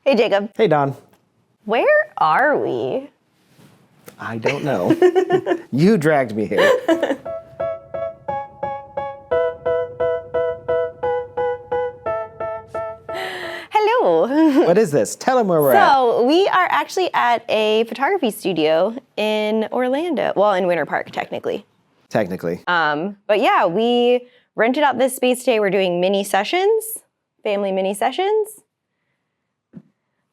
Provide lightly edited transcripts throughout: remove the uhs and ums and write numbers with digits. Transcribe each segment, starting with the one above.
Hey, Jacob. Hey, Don. Where are we? I don't know. You dragged me here. Hello. What is this? Tell them where we're at. So we are actually at a photography studio in Orlando. Well, in Winter Park, technically. Technically. But yeah, we rented out this space today. We're doing mini sessions, family mini sessions.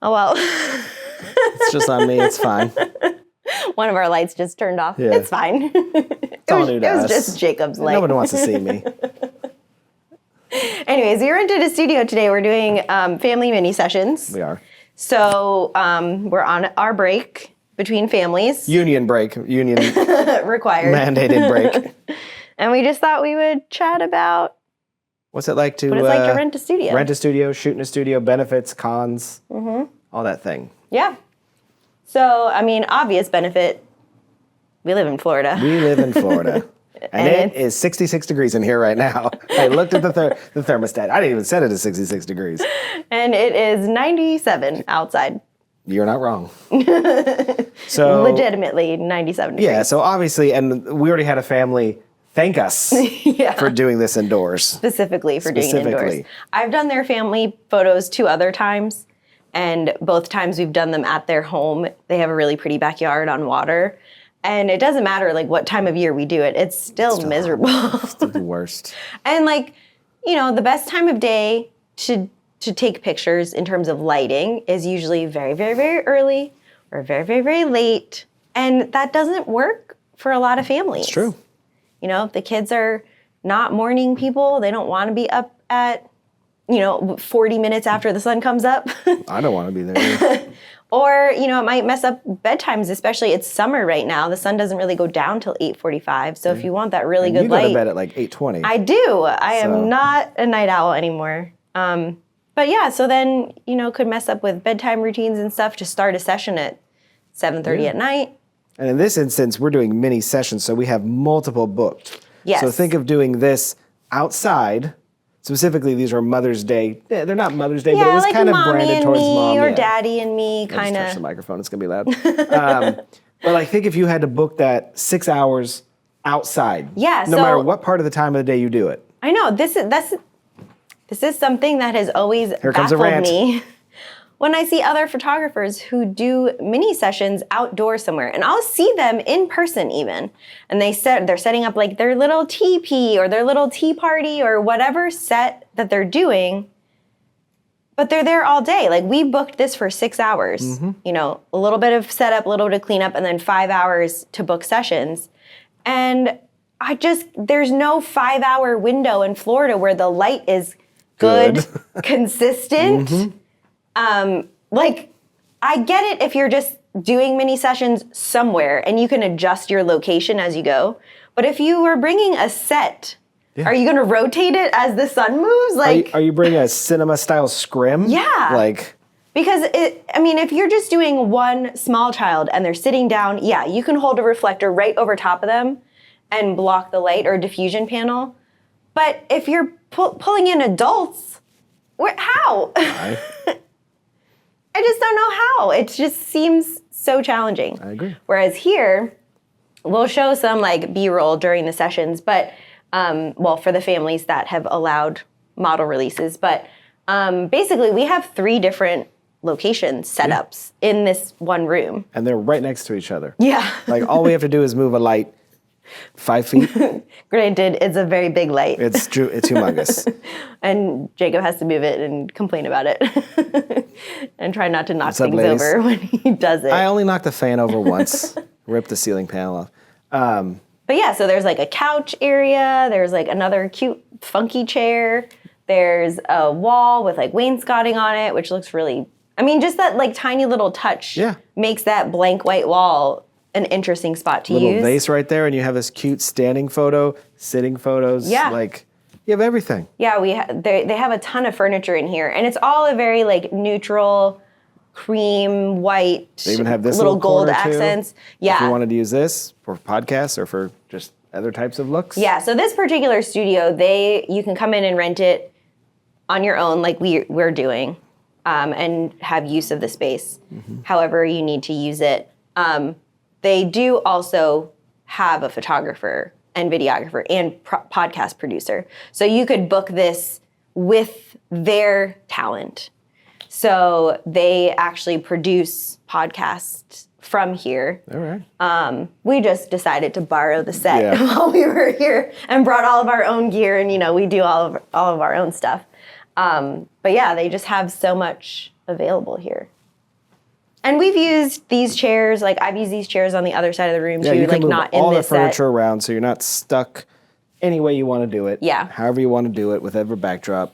Oh, well. It's just on me. It's fine. One of our lights just turned off. Yeah. It's fine. It was just Jacob's light. No one wants to see me. Anyways, we rented a studio today. We're doing family mini sessions. We are. So we're on our break between families. Union break. Union Required. mandated break. And we just thought we would chat about What's it like to what it's like to rent a studio. Rent a studio, shoot in a studio, benefits, cons, all that thing. Yeah. So, I mean, obvious benefit, we live in Florida. We live in Florida. And it is 66 degrees in here right now. I looked at the thermostat. I didn't even set it at 66 degrees. And it is 97 outside. You're not wrong. So Legitimately 97 degrees. Yeah, so obviously, and we already had a family thank us for doing this indoors. Specifically for doing it indoors. I've done their family photos 2 other times, and both times we've done them at their home. They have a really pretty backyard on water, and it doesn't matter like what time of year we do it. It's still miserable. It's the worst. And like, you know, the best time of day to take pictures in terms of lighting is usually very, very, very early or very, very, very late, and that doesn't work for a lot of families. It's true. You know, if the kids are not morning people, they don't want to be up at, 40 minutes after the sun comes up. I don't want to be there. Or, it might mess up bedtimes, especially it's summer right now. The sun doesn't really go down till 8:45. So if you want that really good light. You go to bed at like 8:20. I do. I am not a night owl anymore. But yeah, so then, could mess up with bedtime routines and stuff to start a session at 7:30 at night. And in this instance, we're doing mini sessions, so we have multiple booked. Yes. So think of doing this outside. Specifically, these are Mother's Day. Yeah, they're not Mother's Day, but it was like kind of mommy branded and towards me, mom. or Yeah. daddy and me, kind Just touch of. the microphone, it's going to be loud. But I think if you had to book that 6 hours outside, Yeah, no matter what part of the time of the day you do it. I know, this is something that has always Here comes a baffled rant. me. When I see other photographers who do mini sessions outdoors somewhere, and I'll see them in person even, and they're setting up like their little teepee or their little tea party or whatever set that they're doing, but they're there all day. Like we booked this for 6 hours, a little bit of setup, a little bit of cleanup, and then 5 hours to book sessions. And there's no 5-hour window in Florida where the light is good. Consistent. I get it if you're just doing mini sessions somewhere and you can adjust your location as you go. But if you were bringing a set, are you going to rotate it as the sun moves? Are you bringing a cinema-style scrim? Yeah. Because, if you're just doing one small child and they're sitting down, yeah, you can hold a reflector right over top of them and block the light or diffusion panel. But if you're pulling in adults, how? I just don't know how. It just seems so challenging. I agree. Whereas here, we'll show some B-roll during the sessions, but for the families that have allowed model releases. But basically, we have 3 different location setups in this one room. And they're right next to each other. Yeah. All we have to do is move a light 5 feet. Granted, it's a very big light. It's true. It's humongous. And Jacob has to move it and complain about it. And try not to knock What's up, things ladies? over when he does it. I only knocked the fan over once. Ripped the ceiling panel off. But yeah, so there's a couch area. There's another cute, funky chair. There's a wall with wainscoting on it, which looks really, just that tiny little touch makes that blank white wall an interesting spot to use. Little vase right there, and you have this cute standing photo, sitting photos. Yeah. You have everything. Yeah, they have a ton of furniture in here, and it's all a very neutral, cream, white, They even have this little gold corner, accents. Too, Yeah. If you wanted to use this for podcasts or for just other types of looks. Yeah, so this particular studio, you can come in and rent it on your own like we're doing. and have use of the space. However you need to use it. They do also have a photographer and videographer and podcast producer. So you could book this with their talent. So they actually produce podcasts from here. All right. We just decided to borrow the set Yeah. while we were here and brought all of our own gear, and we do all of our own stuff. But yeah, they just have so much available here. And we've used these chairs, like I've used these chairs on the other side of the room Yeah, too, you can like move not in all the this furniture set. around, so you're not stuck any way you want to do it. Yeah. However you want to do it, with every backdrop.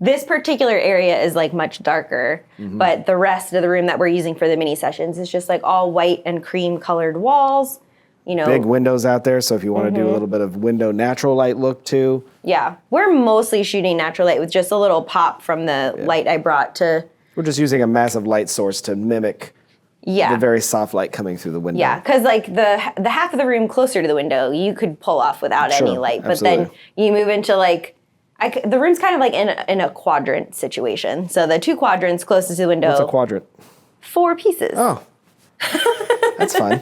This particular area is like much darker, but the rest of the room that we're using for the mini sessions is just like all white and cream colored walls. Big windows out there, so if you want to do a little bit of window natural light look too. Yeah, we're mostly shooting natural light with just a little pop from the light I brought to. We're just using a massive light source to mimic Yeah. the very soft light coming through the window. Yeah, because like the half of the room closer to the window, you could pull off without any Sure, light. But then absolutely. you move into like, the room's kind of like in a quadrant situation. So the two quadrants closest to the window, What's a quadrant? 4 pieces. Oh. That's fun.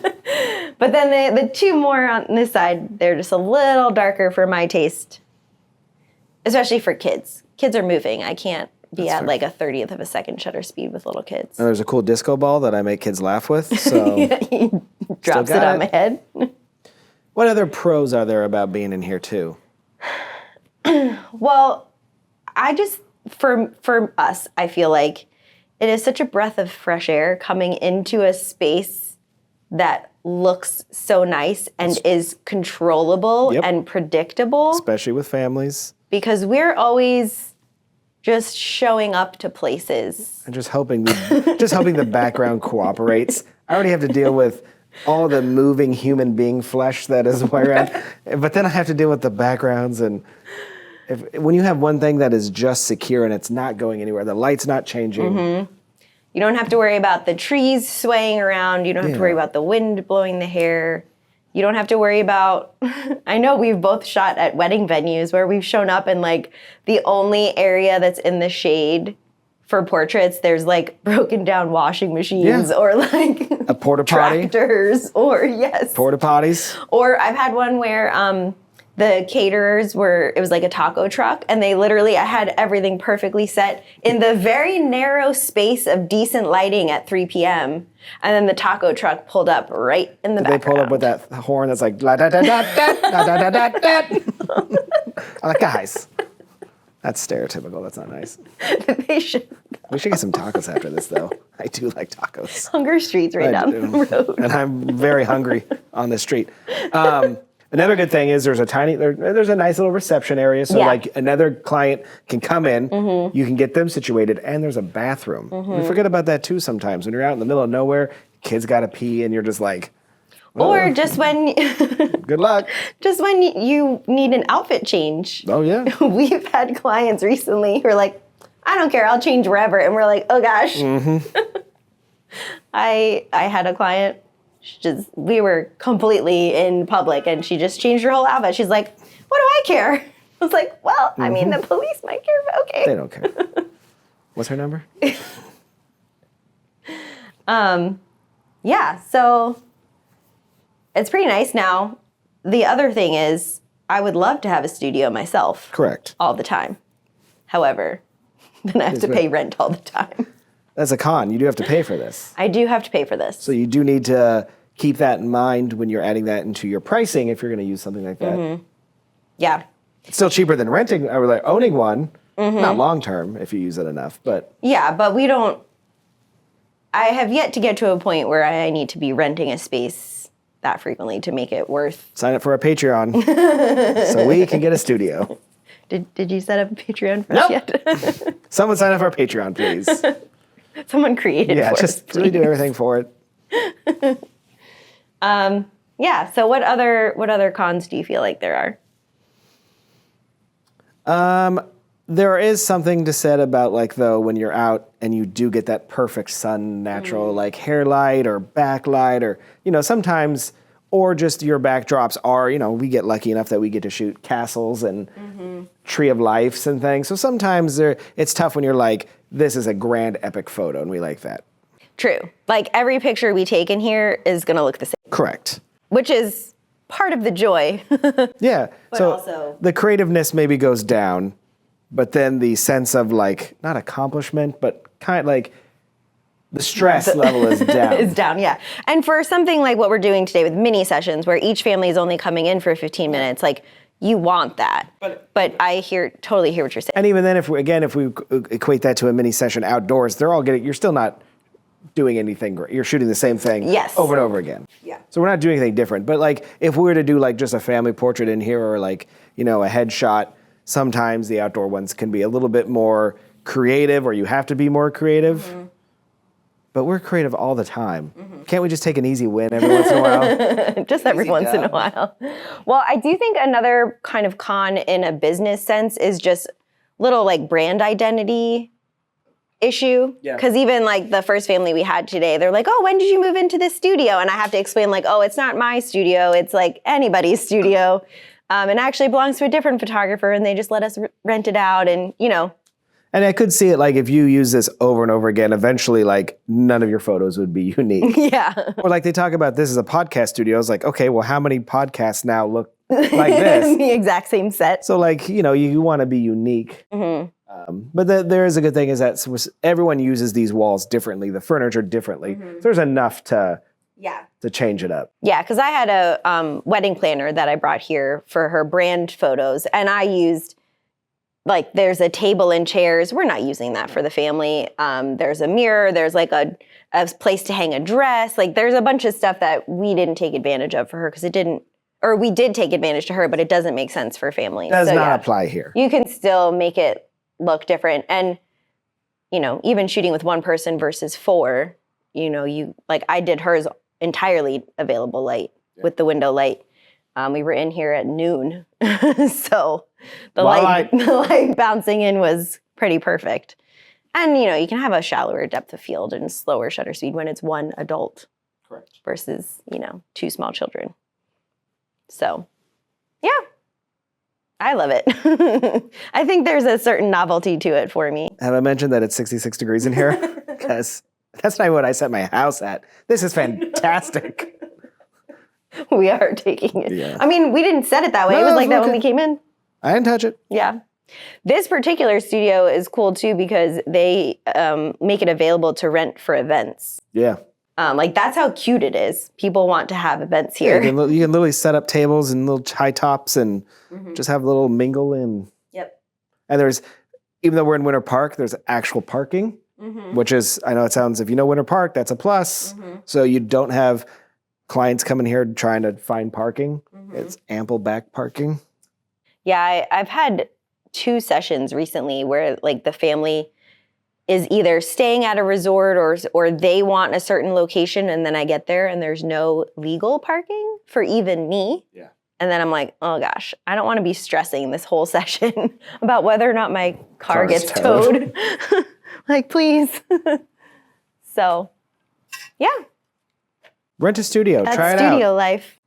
But then the two more on this side, they're just a little darker for my taste, especially for kids. Kids are moving. I can't be That's at fair. like a 30th of a second shutter speed with little kids. And there's a cool disco ball that I make kids laugh with. So Drops it got on it. my head. what other pros are there about being in here too? Well, I just for us, I feel like it is such a breath of fresh air coming into a space that looks so nice and is controllable Yep. and predictable, Especially with families. because we're always just showing up to places. And just hoping the background cooperates. I already have to deal with all the moving human being flesh that is around, but then I have to deal with the backgrounds. And when you have one thing that is just secure and it's not going anywhere, the light's not changing. You don't have to worry about the trees swaying around. You don't have to worry about the wind blowing the hair. You don't have to worry about, I know we've both shot at wedding venues where we've shown up and like the only area that's in the shade for portraits, there's like broken down washing machines Yeah. or like A porta potty, tractors or yes. porta potties. Or I've had one where the caterers it was like a taco truck, and they literally, I had everything perfectly set in the very narrow space of decent lighting at 3 p.m. And then the taco truck pulled up right in the They pull up with that horn that's like la da da da da da da da da. I'm like, guys, that's stereotypical. That's not nice. They should. We should get some tacos after this, though. I do like tacos. Hunger Street's right I down do. the road. And I'm very hungry on the street. Another good thing is there's a nice little reception area, so Yeah. like another client can come in, you can get them situated, and there's a bathroom. We forget about that too sometimes. When you're out in the middle of nowhere, kids gotta pee, and you're just like, Or just when good luck. you need an outfit change. Oh yeah. We've had clients recently who are like, I don't care, I'll change wherever. And we're like, oh gosh. I had a client, we were completely in public and she just changed her whole outfit. She's like, what do I care? I was like, well, I mean, the police might care, but okay. They don't care. What's her number? Yeah, so it's pretty nice now. The other thing is, I would love to have a studio myself. Correct. All the time. However, then I have to pay rent all the time. That's a con. You do have to pay for this. I do have to pay for this. So you do need to keep that in mind when you're adding that into your pricing if you're going to use something like that. Yeah. It's still cheaper than renting or like owning one. Not long term if you use it enough, but Yeah, but we don't. I have yet to get to a point where I need to be renting a space that frequently to make it worth. sign up for a Patreon so we can get a studio. Did you set up a Patreon for Nope. us yet? Someone sign up for our Patreon, please. Someone created Yeah, for just us. really do everything for it. Yeah. So what other cons do you feel like there are? There is something to said about like though when you're out and you do get that perfect sun natural like hair light or backlight or sometimes or just your backdrops are we get lucky enough that we get to shoot castles and tree of lives and things. So sometimes it's tough when you're like this is a grand epic photo and we like that. True. Like every picture we take in here is going to look the same. Correct. Which is part of the joy. Yeah. So also- the creativeness maybe goes down, but then the sense of like, not accomplishment, but kind of like the stress level is down. Is down, yeah. And for something like what we're doing today with mini sessions where each family is only coming in for 15 minutes, like you want that. But I totally hear what you're saying. And even then, if we equate that to a mini session outdoors, you're still not doing anything great. You're shooting the same thing Yes. over and over again. Yeah. So we're not doing anything different. But like if we were to do like just a family portrait in here or like, a headshot, sometimes the outdoor ones can be a little bit more creative or you have to be more creative. Mm-hmm. But we're creative all the time. Mm-hmm. Can't we just take an easy win every once in a while? Just every once in a while. Well, I do think another kind of con in a business sense is just little like brand identity issue. Yeah. Because even like the first family we had today, they're like, oh, when did you move into this studio? And I have to explain like, oh, it's not my studio. It's like anybody's studio. And actually belongs to a different photographer and they just let us rent it out and, And I could see it like if you use this over and over again, eventually like none of your photos would be unique. Yeah. Or like they talk about this as a podcast studio. It's like, okay, well, how many podcasts now look like this? The exact same set. So like, you want to be unique. Mm-hmm. But there is a good thing is that everyone uses these walls differently, the furniture differently. Mm-hmm. So there's enough to change it up. Yeah, because I had a wedding planner that I brought here for her brand photos, and I used, like, there's a table and chairs. We're not using that for the family. There's a mirror. There's, like, a place to hang a dress. Like, there's a bunch of stuff that we didn't take advantage of for her because it didn't, or we did take advantage to her, but it doesn't make sense for family. Does not apply here. You can still make it look different. And, even shooting with one person versus four, I did hers entirely available light with the window light. We were in here at noon. So the light bouncing in was pretty perfect. And, you can have a shallower depth of field and slower shutter speed when it's one adult. Correct. Versus, two small children. So, yeah. I love it. I think there's a certain novelty to it for me. Have I mentioned that it's 66 degrees in here? Because that's not what I set my house at. This is fantastic. We are taking it. Yeah. I mean, we didn't set it that way. No, it was like that okay. when we came in. I didn't touch it. Yeah. This particular studio is cool too because they make it available to rent for events. Yeah. That's how cute it is. People want to have events here. Yeah, you can literally set up tables and little high tops and just have a little mingle in. Yep. And even though we're in Winter Park, there's actual parking, which is, I know it sounds, if you know Winter Park, that's a plus. So you don't have clients coming here trying to find parking. It's ample back parking. Yeah, I've had 2 sessions recently where like the family is either staying at a resort or they want a certain location and then I get there and there's no legal parking for even me. Yeah. And then I'm like, oh gosh, I don't want to be stressing this whole session about whether or not my car gets towed. Like, please. So, yeah. Rent a studio. That's try it studio out. life.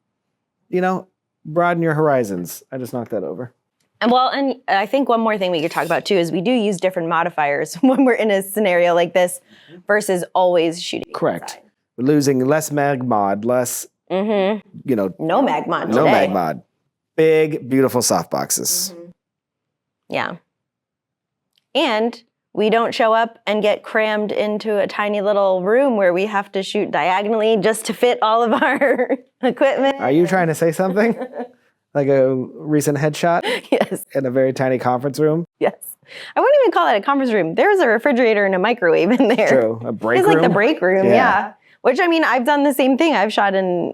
Broaden your horizons. I just knocked that over. And I think one more thing we could talk about too is we do use different modifiers when we're in a scenario like this versus always shooting. Correct. Inside. We're losing less mag mod, less, No mag mod today. no mag mod. Big, beautiful soft boxes. Yeah. And we don't show up and get crammed into a tiny little room where we have to shoot diagonally just to fit all of our equipment. Are you trying to say something? Like a recent headshot Yes. in a very tiny conference room? Yes. I wouldn't even call it a conference room. There's a refrigerator and a microwave in there. True. A break It's room? like the break room, Yeah. yeah. Which, I mean, I've done the same thing. I've shot in,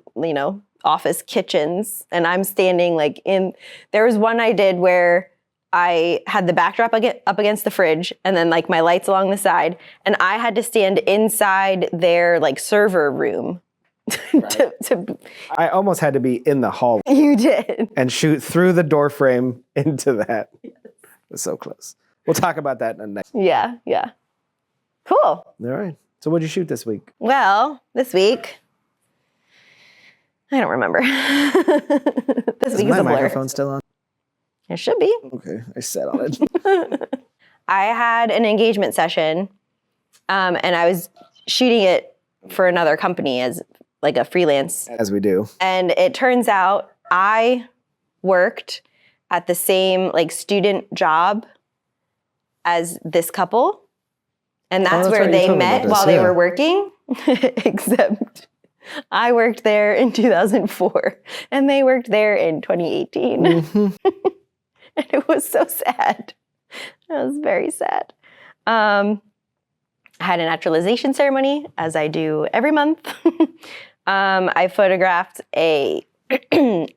office kitchens, and I'm standing there was one I did where I had the backdrop up against the fridge and then my lights along the side, and I had to stand inside their server room. I almost had to be in the hall You did. and shoot through the door frame into that. Yes. It was so close. We'll talk about that in the next. Yeah. Cool. All right. So what'd you shoot this week? Well, this week, I don't remember. This Is week my is a blur. microphone still on? It should be. Okay. I sat on it. I had an engagement session, and I was shooting it for another company as like a freelance. As we do. And it turns out I worked at the same like student job as this couple. And that's where right, you they told me met about this, while they yeah. were working. Except I worked there in 2004 and they worked there in 2018. Mm-hmm. And it was so sad. It was very sad. I had a naturalization ceremony, as I do every month. I photographed a can't.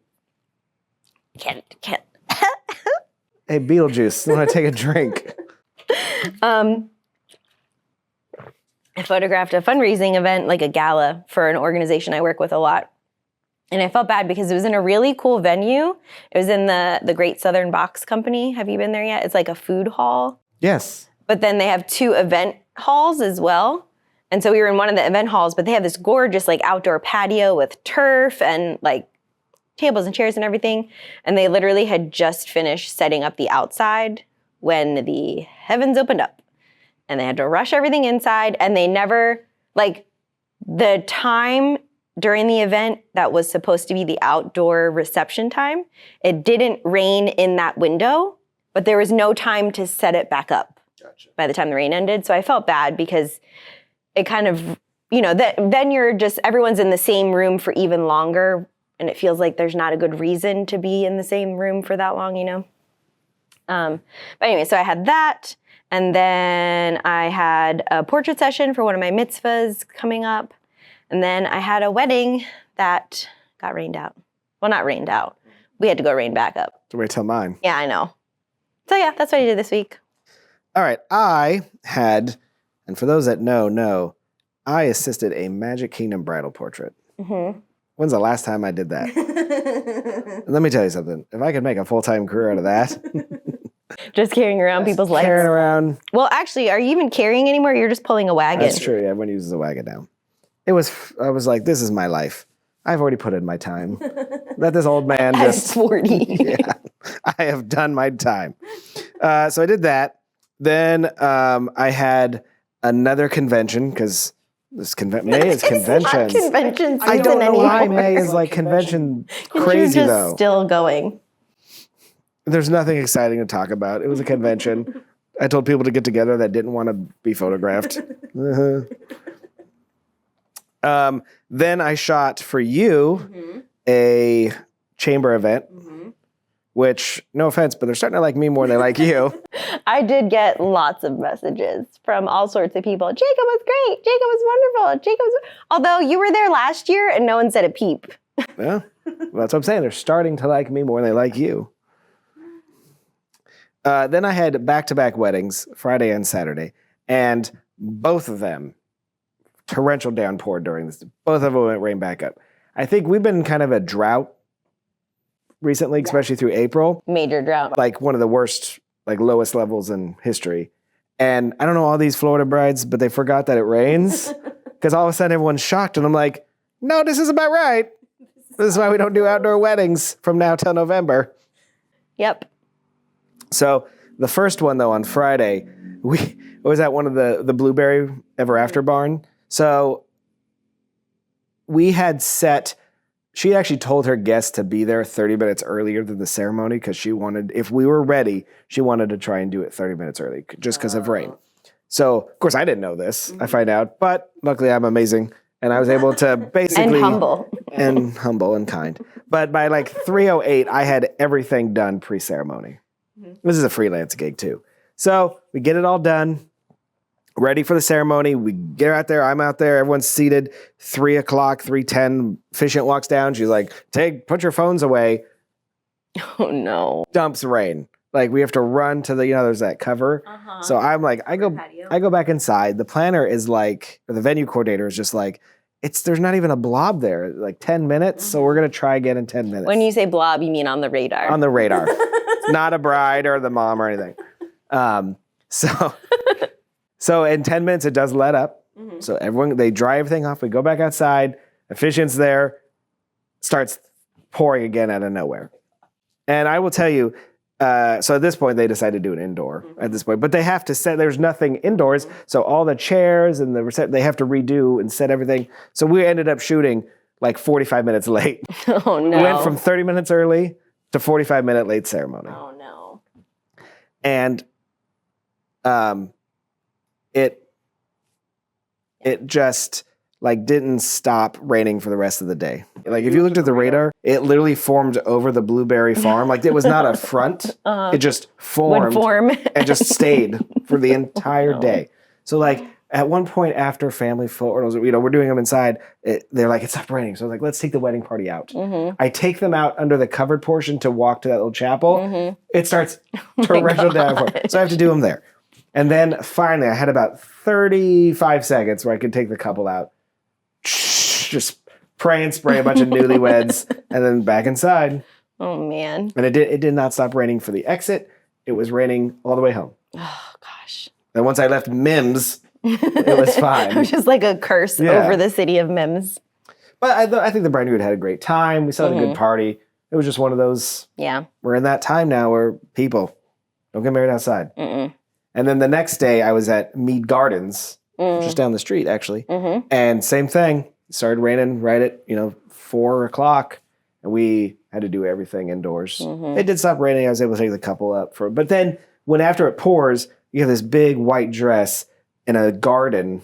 Hey, Beetlejuice, want to take a drink? I photographed a fundraising event, like a gala for an organization I work with a lot. And I felt bad because it was in a really cool venue. It was in the Great Southern Box Company. Have you been there yet? It's like a food hall. Yes. But then they have 2 event halls as well. And so we were in one of the event halls, but they have this gorgeous like outdoor patio with turf and like tables and chairs and everything. And they literally had just finished setting up the outside when the heavens opened up. And they had to rush everything inside. And they never, like, the time during the event that was supposed to be the outdoor reception time, it didn't rain in that window, but there was no time to set it back up by the time the rain ended. So I felt bad because it kind of, you know, then you're just, everyone's in the same room for even longer. And it feels like there's not a good reason to be in the same room for that long, you know? But anyway, so I had that. And then I had a portrait session for one of my mitzvahs coming up. And then I had a wedding that got rained out. Well, not rained out. We had to go rain back up. Wait till mine. Yeah, I know. So yeah, that's what I did this week. All right. I had, and for those that know, I assisted a Magic Kingdom bridal portrait. Mm-hmm. When's the last time I did that? Let me tell you something. If I could make a full-time career out of that. Just carrying around people's legs. Carrying around. Well, actually, are you even carrying anymore? You're just pulling a wagon. That's true. Yeah, everyone uses a wagon now. I was like, this is my life. I've already put in my time. Let this old man At just 40. Yeah, I have done my time. So I did that. Then I had another convention because May is conventions. Convention I season don't know anymore. why May is like convention crazy You're just though. still going. There's nothing exciting to talk about. It was a convention. I told people to get together that didn't want to be photographed. Then I shot for you a chamber event, which, no offense, but they're starting to like me more than they like you. I did get lots of messages from all sorts of people. Jacob was great. Jacob was wonderful. Although you were there last year and no one said a peep. Yeah, well, that's what I'm saying. They're starting to like me more than they like you. Then I had back-to-back weddings, Friday and Saturday, and both of them, torrential downpour during this. Both of them went rain back up. I think we've been in kind of a drought recently, especially through April. Major drought. Like one of the worst, like lowest levels in history. And I don't know all these Florida brides, but they forgot that it rains because all of a sudden everyone's shocked. And I'm like, no, this is about right. This is why we don't do outdoor weddings from now till November. Yep. So the first one, though, on Friday, we was at one of the Blueberry Ever After barn. So we had set, she actually told her guests to be there 30 minutes earlier than the ceremony because she wanted, if we were ready, she wanted to try and do it 30 minutes early just because of rain. So, of course, I didn't know this. I find out, but luckily I'm amazing. And I was able to basically... And humble. And humble and kind. But by like 3:08, I had everything done pre-ceremony. This is a freelance gig too. So we get it all done, ready for the ceremony. We get out there. I'm out there. Everyone's seated. 3 o'clock, 3:10. Officiant walks down. She's like, put your phones away. Oh, no. Dumps rain. Like we have to run to the, there's that cover. So I'm like, I go back inside. The planner is like, or the venue coordinator is just like, there's not even a blob there, like 10 minutes. So we're going to try again in 10 minutes. When you say blob, you mean on the radar. On the radar. Not a bride or the mom or anything. So in 10 minutes, it does let up. So they dry everything off. We go back outside. Officiant's there. Starts pouring again out of nowhere. And I will tell you, So at this point, they decided to do it indoor at this point. But they have to set, there's nothing indoors. So all the chairs and they have to redo and set everything. So we ended up shooting like 45 minutes late. Oh, no. We went from 30 minutes early to 45-minute late ceremony. Oh, no. And it just like didn't stop raining for the rest of the day. Like if you looked at the radar, it literally formed over the blueberry farm. Like it was not a front. It just Would formed form. and just stayed for the entire day. So like at one point after family photos, we're doing them inside. They're like, it's not raining. So I was like, let's take the wedding party out. I take them out under the covered portion to walk to that little chapel. It starts torrential downpour. So I have to do them there. And then finally, I had about 35 seconds where I could take the couple out. Just pray and spray a bunch of newlyweds and then back inside. Oh, man. And it did not stop raining for the exit. It was raining all the way home. Oh, gosh. And once I left Mims, it was fine. It was just like a curse over the city of Mims. But I think the bride and groom had a great time. We still had a good party. It was just one of those, Yeah. we're in that time now where people don't get married outside. And then the next day I was at Mead Gardens, just down the street actually. And same thing. It started raining right at 4 o'clock, and we had to do everything indoors. It did stop raining. I was able to take the couple up but then when after it pours, you have this big white dress in a garden.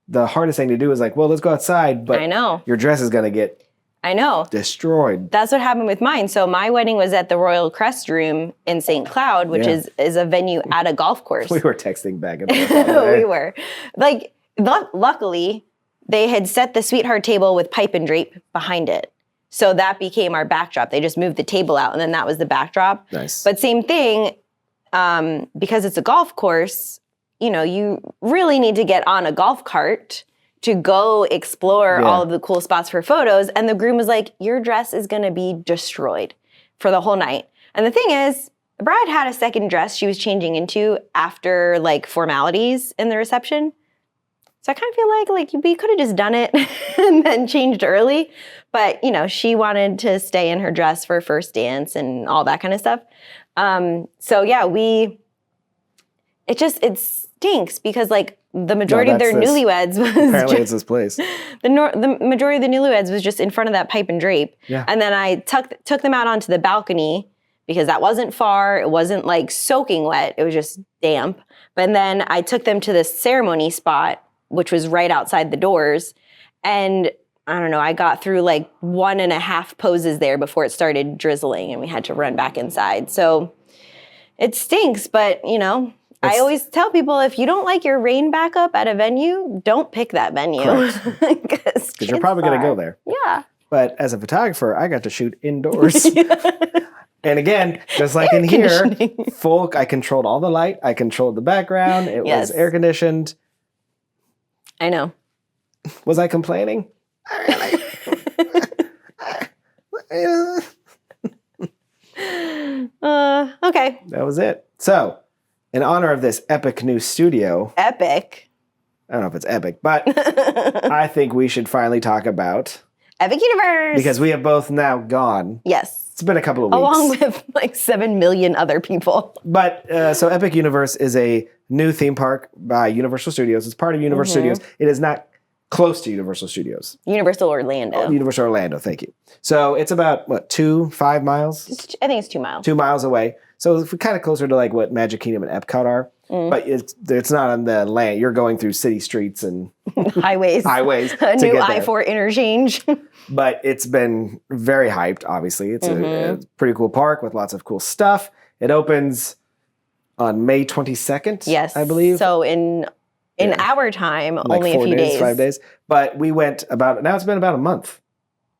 The hardest thing to do is like, well, let's go outside, but I know. your dress is gonna get I know. destroyed. That's what happened with mine. So my wedding was at the Royal Crest Room in St. Cloud, which Yeah. is a venue at a golf course. We were texting back and forth. all day. We were. Like, luckily, they had set the sweetheart table with pipe and drape behind it. So that became our backdrop. They just moved the table out, and then that was the backdrop. Nice. But same thing, because it's a golf course, you really need to get on a golf cart to go explore all of the cool spots for photos. And the groom was like, your dress is going to be destroyed for the whole night. And the thing is, the bride had a second dress she was changing into after like formalities in the reception. So I kind of feel like we could have just done it and then changed early. But, she wanted to stay in her dress for first dance and all that kind of stuff. So yeah, it stinks because like the majority of their newlyweds was Apparently it's this place. the majority of the newlyweds was just in front of that pipe and drape. Yeah. And then I took them out onto the balcony because that wasn't far. It wasn't like soaking wet. It was just damp. But then I took them to this ceremony spot, which was right outside the doors. And I don't know, I got through like 1.5 poses there before it started drizzling and we had to run back inside. So it stinks, but I always tell people if you don't like your rain backup at a venue, don't pick that venue. Because You're probably going to go there. Yeah. But as a photographer, I got to shoot indoors. And again, just like in here, I controlled all the light. I controlled the background. It was air conditioned. I know. Was I complaining? Okay. That was it. So, in honor of this epic new studio, Epic. I don't know if it's epic, but I think we should finally talk about, Epic Universe. because we have both now gone. Yes. It's been a couple of weeks. Along with like 7 million other people. But so Epic Universe is a new theme park by Universal Studios. It's part of Universal Studios. It is not close to Universal Studios. Universal Orlando. Universal Orlando, thank you. So it's about, 5 miles? I think it's 2 miles. 2 miles away. So it's kind of closer to like what Magic Kingdom and Epcot are. But it's not on the land. You're going through city streets and Highways. to New get there. I-4 interchange. But it's been very hyped, obviously. It's a pretty cool park with lots of cool stuff. It opens on May 22nd, Yes. I believe. So in our time, like only a 4 few days. 5 days. But we went now it's been about a month.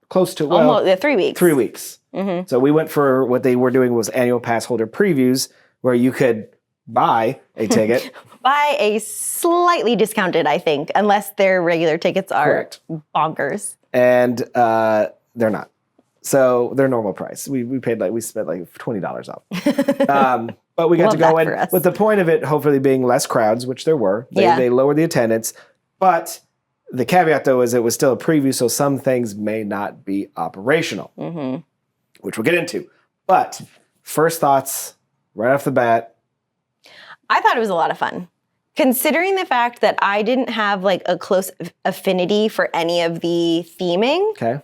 Close to, Almost 3 weeks. 3 weeks. So we went for what they were doing was annual pass holder previews where you could buy a ticket. Buy a slightly discounted, I think, unless their regular tickets are Correct. bonkers. And they're not. So they're normal price. We spent like $20 off. But we got to Love go that in for us. with the point of it hopefully being less crowds, which there were. They lowered the attendance. But the caveat though is it was still a preview, so some things may not be operational, which we'll get into. But first thoughts right off the bat. I thought it was a lot of fun. Considering the fact that I didn't have like a close affinity for any of the theming, Okay.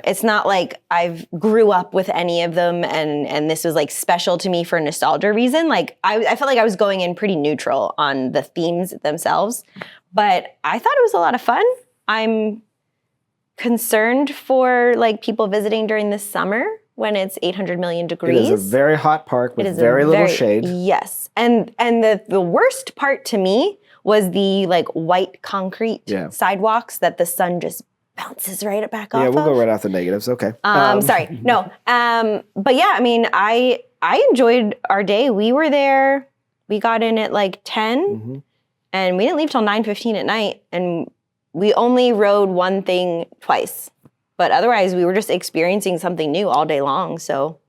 it's not like I've grew up with any of them and this was like special to me for a nostalgia reason. Like I felt like I was going in pretty neutral on the themes themselves, but I thought it was a lot of fun. I'm concerned for like people visiting during the summer when it's 800 million degrees. It is a very hot park with It is very little shade. Yes. And the worst part to me was the like white concrete sidewalks that the sun just bounces right back off Yeah, we'll of. go right off the negatives. Okay. Sorry. No. But yeah, I mean, I enjoyed our day. We were there. We got in at like 10 and we didn't leave till 9:15 at night. And we only rode one thing twice. But otherwise, we were just experiencing something new all day long. So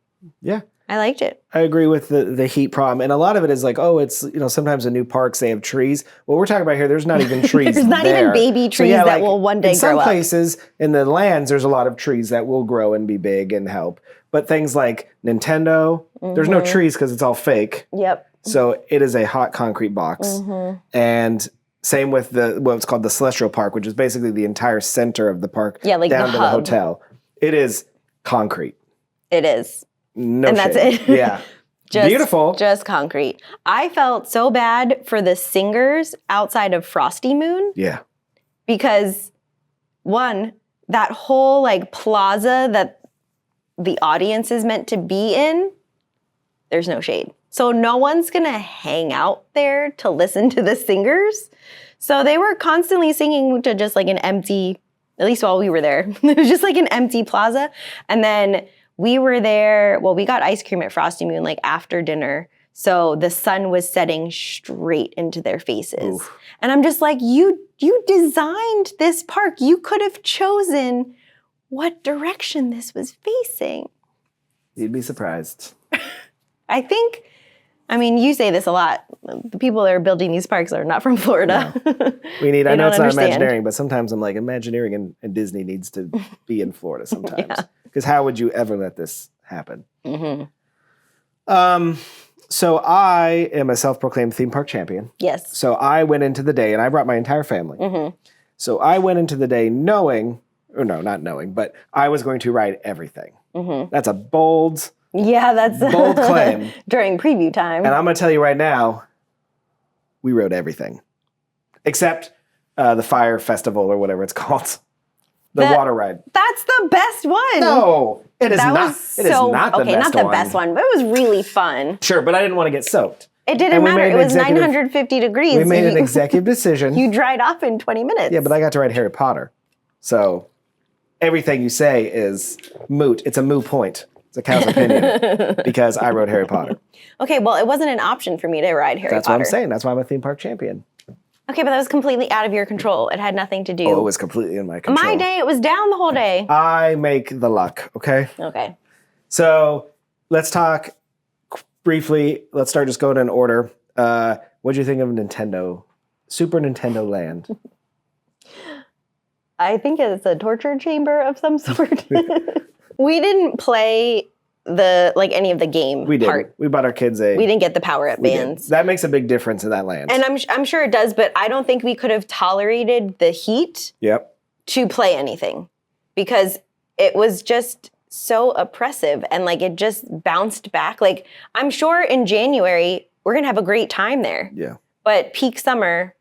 Yeah. I liked it. I agree with the heat problem. And a lot of it is like, oh, it's, sometimes in new parks they have trees. What we're talking about here, there's not even trees There's not even baby trees that will one day in some grow up. places in the lands, there's a lot of trees that will grow and be big and help. But things like Nintendo, there's no trees because it's all fake. Yep. So it is a hot concrete box. And same with what's called the Celestial Park, which is basically the entire center of the park like down the to hub. the hotel. It is concrete. It is. No And that's shade. it. Yeah. Beautiful. Just concrete. I felt so bad for the singers outside of Frosty Moon Yeah. because one, that whole like plaza that the audience is meant to be in, there's no shade. So no one's gonna hang out there to listen to the singers. So they were constantly singing to just like an empty, at least while we were there, it was just like an empty plaza. And then we were there, well, we got ice cream at Frosty Moon like after dinner. So the sun was setting straight into their faces. Oof. And I'm just like, you designed this park. You could have chosen what direction this was facing. You'd be surprised. I think, I mean, you say this a lot. The people that are building these parks are not from Florida. I know don't it's not understand. Imagineering, but sometimes I'm like, Imagineering and Disney needs to be in Florida sometimes. Because how would you ever let this happen? So I am a self-proclaimed theme park champion. Yes. So I went into the day, and I brought my entire family. So I went into the day knowing, or no, not knowing, but I was going to ride everything. That's a bold claim. During preview time. And I'm going to tell you right now, we rode everything. Except the Fire Festival or whatever it's called. The water ride. That's the best one. No, it is that not. Was it is so, not the okay, best not the best one, but it was really fun. Sure, but I didn't want to get soaked. It didn't matter. It was 950 degrees. We made an executive decision. You dried off in 20 minutes. Yeah, but I got to ride Harry Potter. So everything you say is moot. It's a moot point. It's a cow's opinion because I rode Harry Potter. Okay, well, it wasn't an option for me to ride Harry Potter. That's what I'm saying. That's why I'm a theme park champion. Okay, but that was completely out of your control. It had nothing to do. Oh, it was completely in my control. My day, it was down the whole day. I make the luck, okay? Okay. So let's talk briefly. Let's start just going in order. What do you think of Nintendo? Super Nintendo Land. I think it's a torture chamber of some sort. We didn't play any of the game We did. part. We bought our kids We didn't get the power-up we did. bands. That makes a big difference in that land. And I'm sure it does, but I don't think we could have tolerated the heat Yep. to play anything because it was just so oppressive and like it just bounced back. Like I'm sure in January we're gonna have a great time there, Yeah. but peak summer,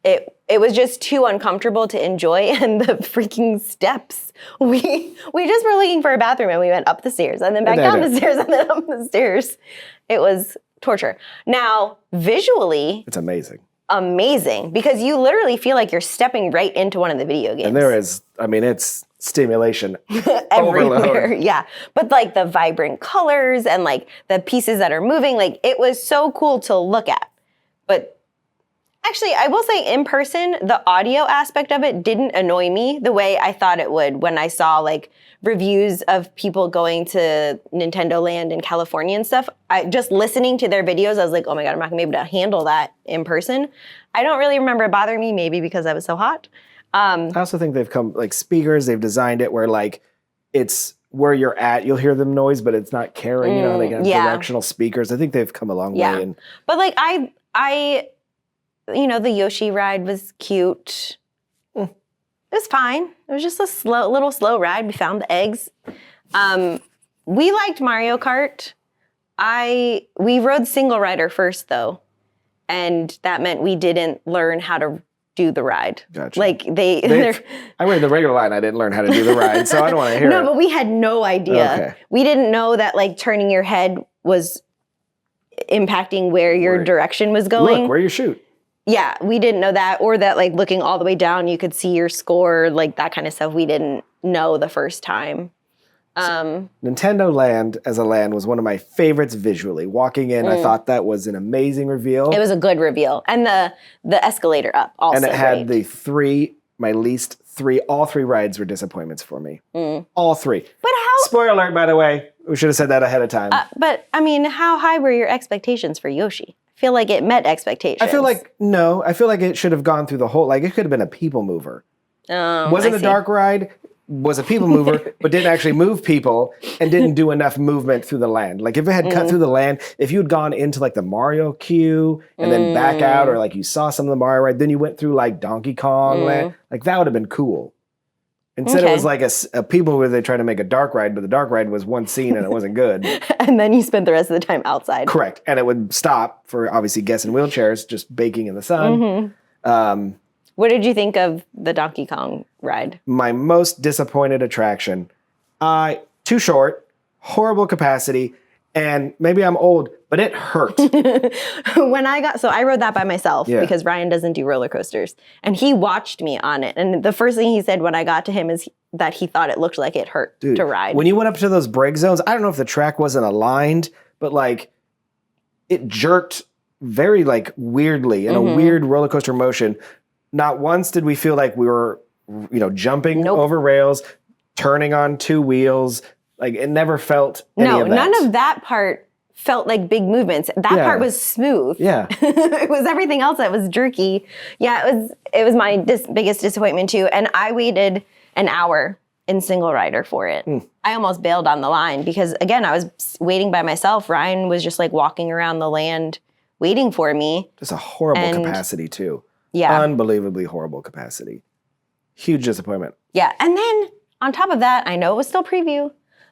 it was just too uncomfortable to enjoy. And the freaking steps, we just were looking for a bathroom and we went up the stairs and then back down the stairs and then up the stairs. It was torture. Now visually, It's amazing. amazing because you literally feel like you're stepping right into one of the video games. And there is, it's stimulation everywhere. overload. Yeah. But like the vibrant colors and like the pieces that are moving, like it was so cool to look at. But actually, I will say in person, the audio aspect of it didn't annoy me the way I thought it would when I saw like reviews of people going to Nintendo Land in California and stuff. Just listening to their videos, I was like, oh my God, I'm not gonna be able to handle that in person. I don't really remember it bothering me, maybe because I was so hot. I also think they've come, like speakers, they've designed it where like it's where you're at, you'll hear them noise, but it's not carrying. You know, they have yeah. directional speakers. I think they've come a long Yeah. way. And But like I, you know, the Yoshi ride was cute. It was fine. It was just a little slow ride. We found the eggs. We liked Mario Kart. We rode single rider first though, and that meant we didn't learn how to do the ride. Gotcha. Like I went the regular line. I didn't learn how to do the ride, so I don't want to hear no, it. but we had no idea. Okay. We didn't know that like turning your head was impacting where your Right. direction was going. Look, where you shoot. Yeah, we didn't know that, or that like looking all the way down, you could see your score, like that kind of stuff. We didn't know the first time. Nintendo Land as a land was one of my favorites visually. Walking in, I thought that was an amazing reveal. It was a good reveal, and the escalator up also. And it had great. all three rides were disappointments for me. All three. But how? Spoiler alert, by the way. We should have said that ahead of time. But I mean, how high were your expectations for Yoshi? I feel like it met expectations. I feel like it should have gone through the whole, like it could have been a people mover. Wasn't I a see. dark ride, was a people mover, but didn't actually move people and didn't do enough movement through the land. Like if it had cut through the land, if you had gone into like the Mario queue and then back out, or like you saw some of the Mario ride, then you went through like Donkey Kong land, like that would have been cool. Instead, it was like a people where they tried to make a dark ride, but the dark ride was one scene and it wasn't good. And then you spent the rest of the time outside. Correct. And it would stop for obviously guests in wheelchairs just baking in the sun. What did you think of the Donkey Kong ride? My most disappointed attraction. Too short, horrible capacity, and maybe I'm old, but it hurt. I rode that by myself Yeah. because Ryan doesn't do roller coasters, and he watched me on it. And the first thing he said when I got to him is that he thought it looked like it hurt to ride. When you went up to those break zones, I don't know if the track wasn't aligned, but like it jerked very like weirdly in a weird roller coaster motion. Not once did we feel like we were, jumping over rails, turning on two wheels. Like it never felt any of that. None of that part felt like big movements. That Yeah. part was smooth. Yeah. It was everything else that was jerky. Yeah, it was my biggest disappointment too. And I waited an hour in single rider for it. I almost bailed on the line because again, I was waiting by myself. Ryan was just like walking around the land waiting for me. Just a horrible And- capacity too. Yeah. Unbelievably horrible capacity. Huge disappointment. Yeah. And then on top of that, I know it was still preview,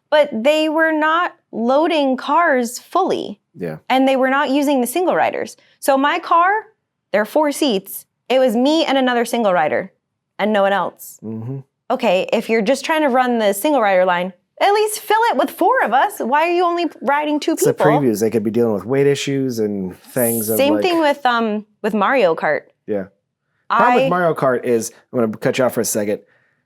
but they were not loading cars fully. Yeah. And they were not using the single riders. So my car, there are 4 seats. It was me and another single rider and no one else. Mm-hmm. Okay, if you're just trying to run the single rider line, at least fill it with 4 of us. Why are you only riding 2 It's people? the previews. They could be dealing with weight issues and things. Same thing with Mario Kart. Yeah. Problem with Mario Kart is, I'm going to cut you off for a second.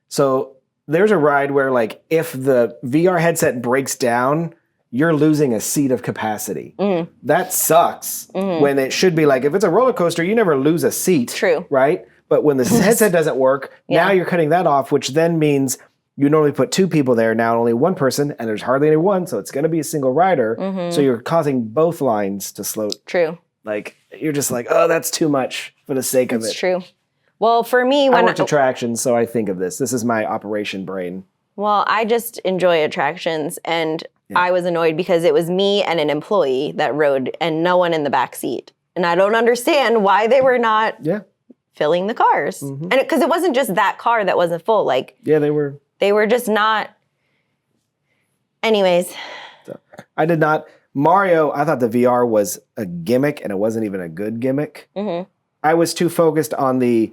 So there's a ride where like if the VR headset breaks down, you're losing a seat of capacity. That sucks when it should be like, if it's a roller coaster, you never lose a seat. True. Right? But when the headset doesn't work, now you're cutting that off, which then means you normally put 2 people there, now only 1 person, and there's hardly anyone, so it's going to be a single rider. So you're causing both lines to slow. True. Like, you're just like, oh, that's too much for the sake of it. It's true. Well, for me, I when worked attractions, so I think of this. This is my operation brain. Well, I just enjoy attractions, and I was annoyed because it was me and an employee that rode, and no one in the back seat. And I don't understand why they were not Yeah. filling the cars, and because it wasn't just that car that wasn't full. Like Yeah, they were. they were just not. Anyways, I did not. Mario, I thought the VR was a gimmick, and it wasn't even a good gimmick. I was too focused on the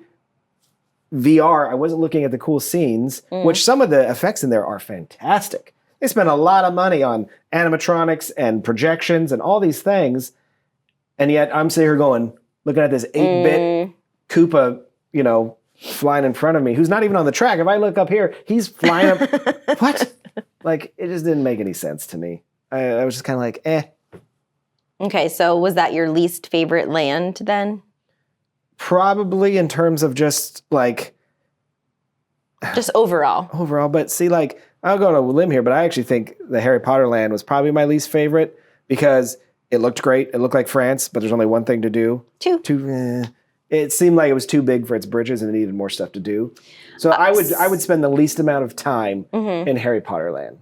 VR. I wasn't looking at the cool scenes, which some of the effects in there are fantastic. They spent a lot of money on animatronics and projections and all these things, and yet I'm sitting here going, looking at this 8-bit Koopa, flying in front of me, who's not even on the track. If I look up here, he's flying up. What? Like, it just didn't make any sense to me. I was just kind of like, eh. okay. So was that your least favorite land then? Probably in terms of just like Just overall. overall, but see, like, I'll go on a limb here, but I actually think the Harry Potter land was probably my least favorite because it looked great. It looked like France, but there's only one thing to do. 2. It seemed like it was too big for its britches and it needed more stuff to do. So I would spend the least amount of time in Harry Potter land.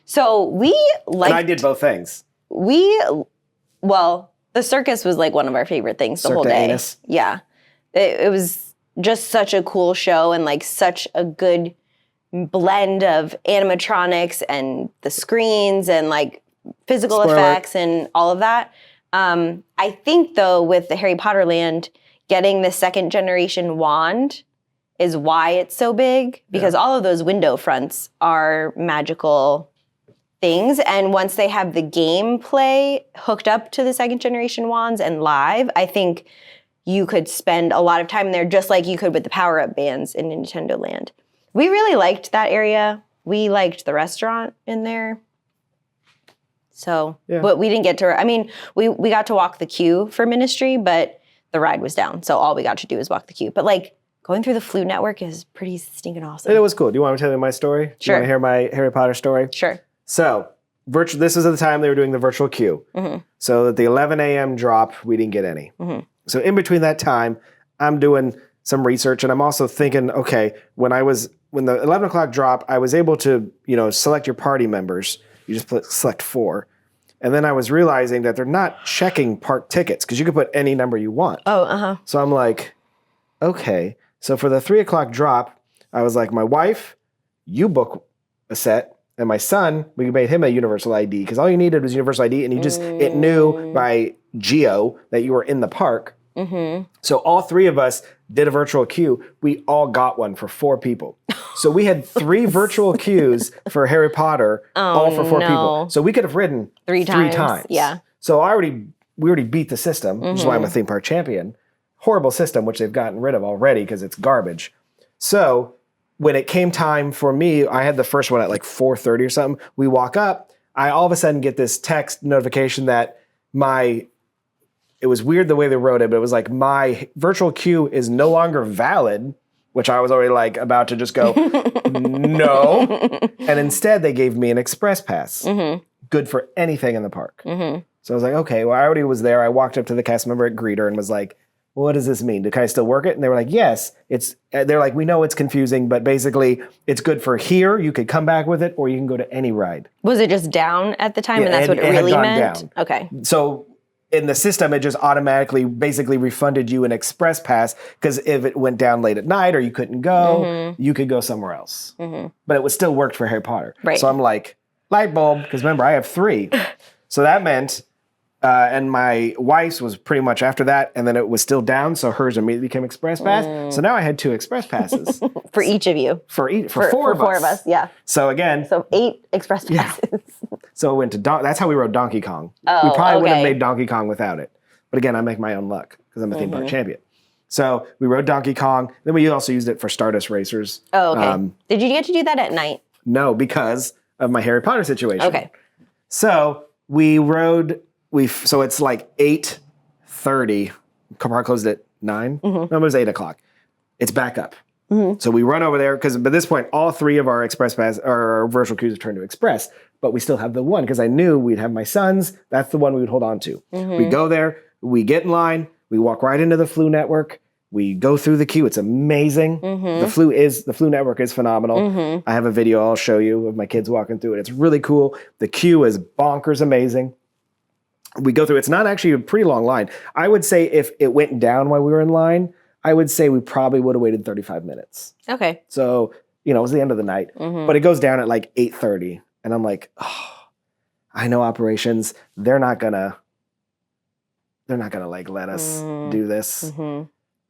So we And I liked, did both things. well, the circus was like one of our favorite things the Cirque whole du day. Anus. Yeah. It was just such a cool show and like such a good blend of animatronics and the screens and like physical Spoiler. effects and all of that. I think though with the Harry Potter land, getting the second generation wand is why it's so big, because all of those window fronts are magical things. And once they have the gameplay hooked up to the second generation wands and live, I think you could spend a lot of time there just like you could with the power-up bands in Nintendo Land. We really liked that area. We liked the restaurant in there. So, but we didn't get to, I mean, we got to walk the queue for Ministry, but the ride was down. So all we got to do was walk the queue. But like going through the Floo network is pretty stinking awesome. And it was cool. Do you want me to tell you my story? Do Sure. you want to hear my Harry Potter story? Sure. So, this was at the time they were doing the virtual queue. So at the 11 a.m. drop, we didn't get any. So in between that time, I'm doing some research, and I'm also thinking, okay, when the 11 o'clock drop, I was able to, select your party members. You just select 4. And then I was realizing that they're not checking park tickets because you can put any number you want. So I'm like, okay. So for the 3 o'clock drop, I was like, my wife, you book a set. And my son, we made him a universal ID because all you needed was universal ID, and it knew by geo that you were in the park. So all 3 of us did a virtual queue. We all got one for 4 people. So we had 3 virtual queues for Harry Potter, all for 4 people. So we could have ridden 3 times. Yeah. So we already beat the system, which is why I'm a theme park champion. Horrible system, which they've gotten rid of already because it's garbage. So when it came time for me, I had the first one at like 4:30 or something. We walk up. I all of a sudden get this text notification that it was weird the way they wrote it, but it was like my virtual queue is no longer valid, which I was already like about to just go, no. And instead they gave me an express pass, good for anything in the park. So I was like, okay, well, I already was there. I walked up to the cast member at Greeter and was like, well, what does this mean? Can I still work it? And they were like, yes. They're like, we know it's confusing, but basically it's good for here. You could come back with it, or you can go to any ride. Was it just down at the time, Yeah, and that's what it had really gone meant? down. Okay. So in the system, it just automatically basically refunded you an express pass because if it went down late at night or you couldn't go, you could go somewhere else. But it still worked for Harry Potter. Right. So I'm like, light bulb, because remember, I have 3. So that meant, and my wife's was pretty much after that, and then it was still down, so hers immediately became express pass. So now I had 2 express passes. For each of you. For 4 of us. Yeah. So again, So 8 express passes. so it went to that's how we rode Donkey Kong. Oh, we probably would have okay. made Donkey Kong without it. But again, I make my own luck because I'm a theme park champion. So we rode Donkey Kong. Then we also used it for Stardust Racers. Oh, okay. Did you get to do that at night? No, because of my Harry Potter situation. Okay. So we rode. So it's like 8:30. Park closed at 9. No, it was 8 o'clock. It's back up. So we run over there because by this point, all 3 of our express pass or our virtual queues have turned to express, but we still have the one because I knew we'd have my son's. That's the one we would hold on to. We go there, we get in line, we walk right into the Floo network. We go through the queue. It's amazing. The Floo network is phenomenal. I have a video I'll show you of my kids walking through it. It's really cool. The queue is bonkers amazing. We go through. It's not actually a pretty long line. I would say if it went down while we were in line, I would say we probably would have waited 35 minutes. Okay. So, it was the end of the night. But it goes down at like 8:30. And I'm like, oh, I know operations. They're not gonna like let us do this.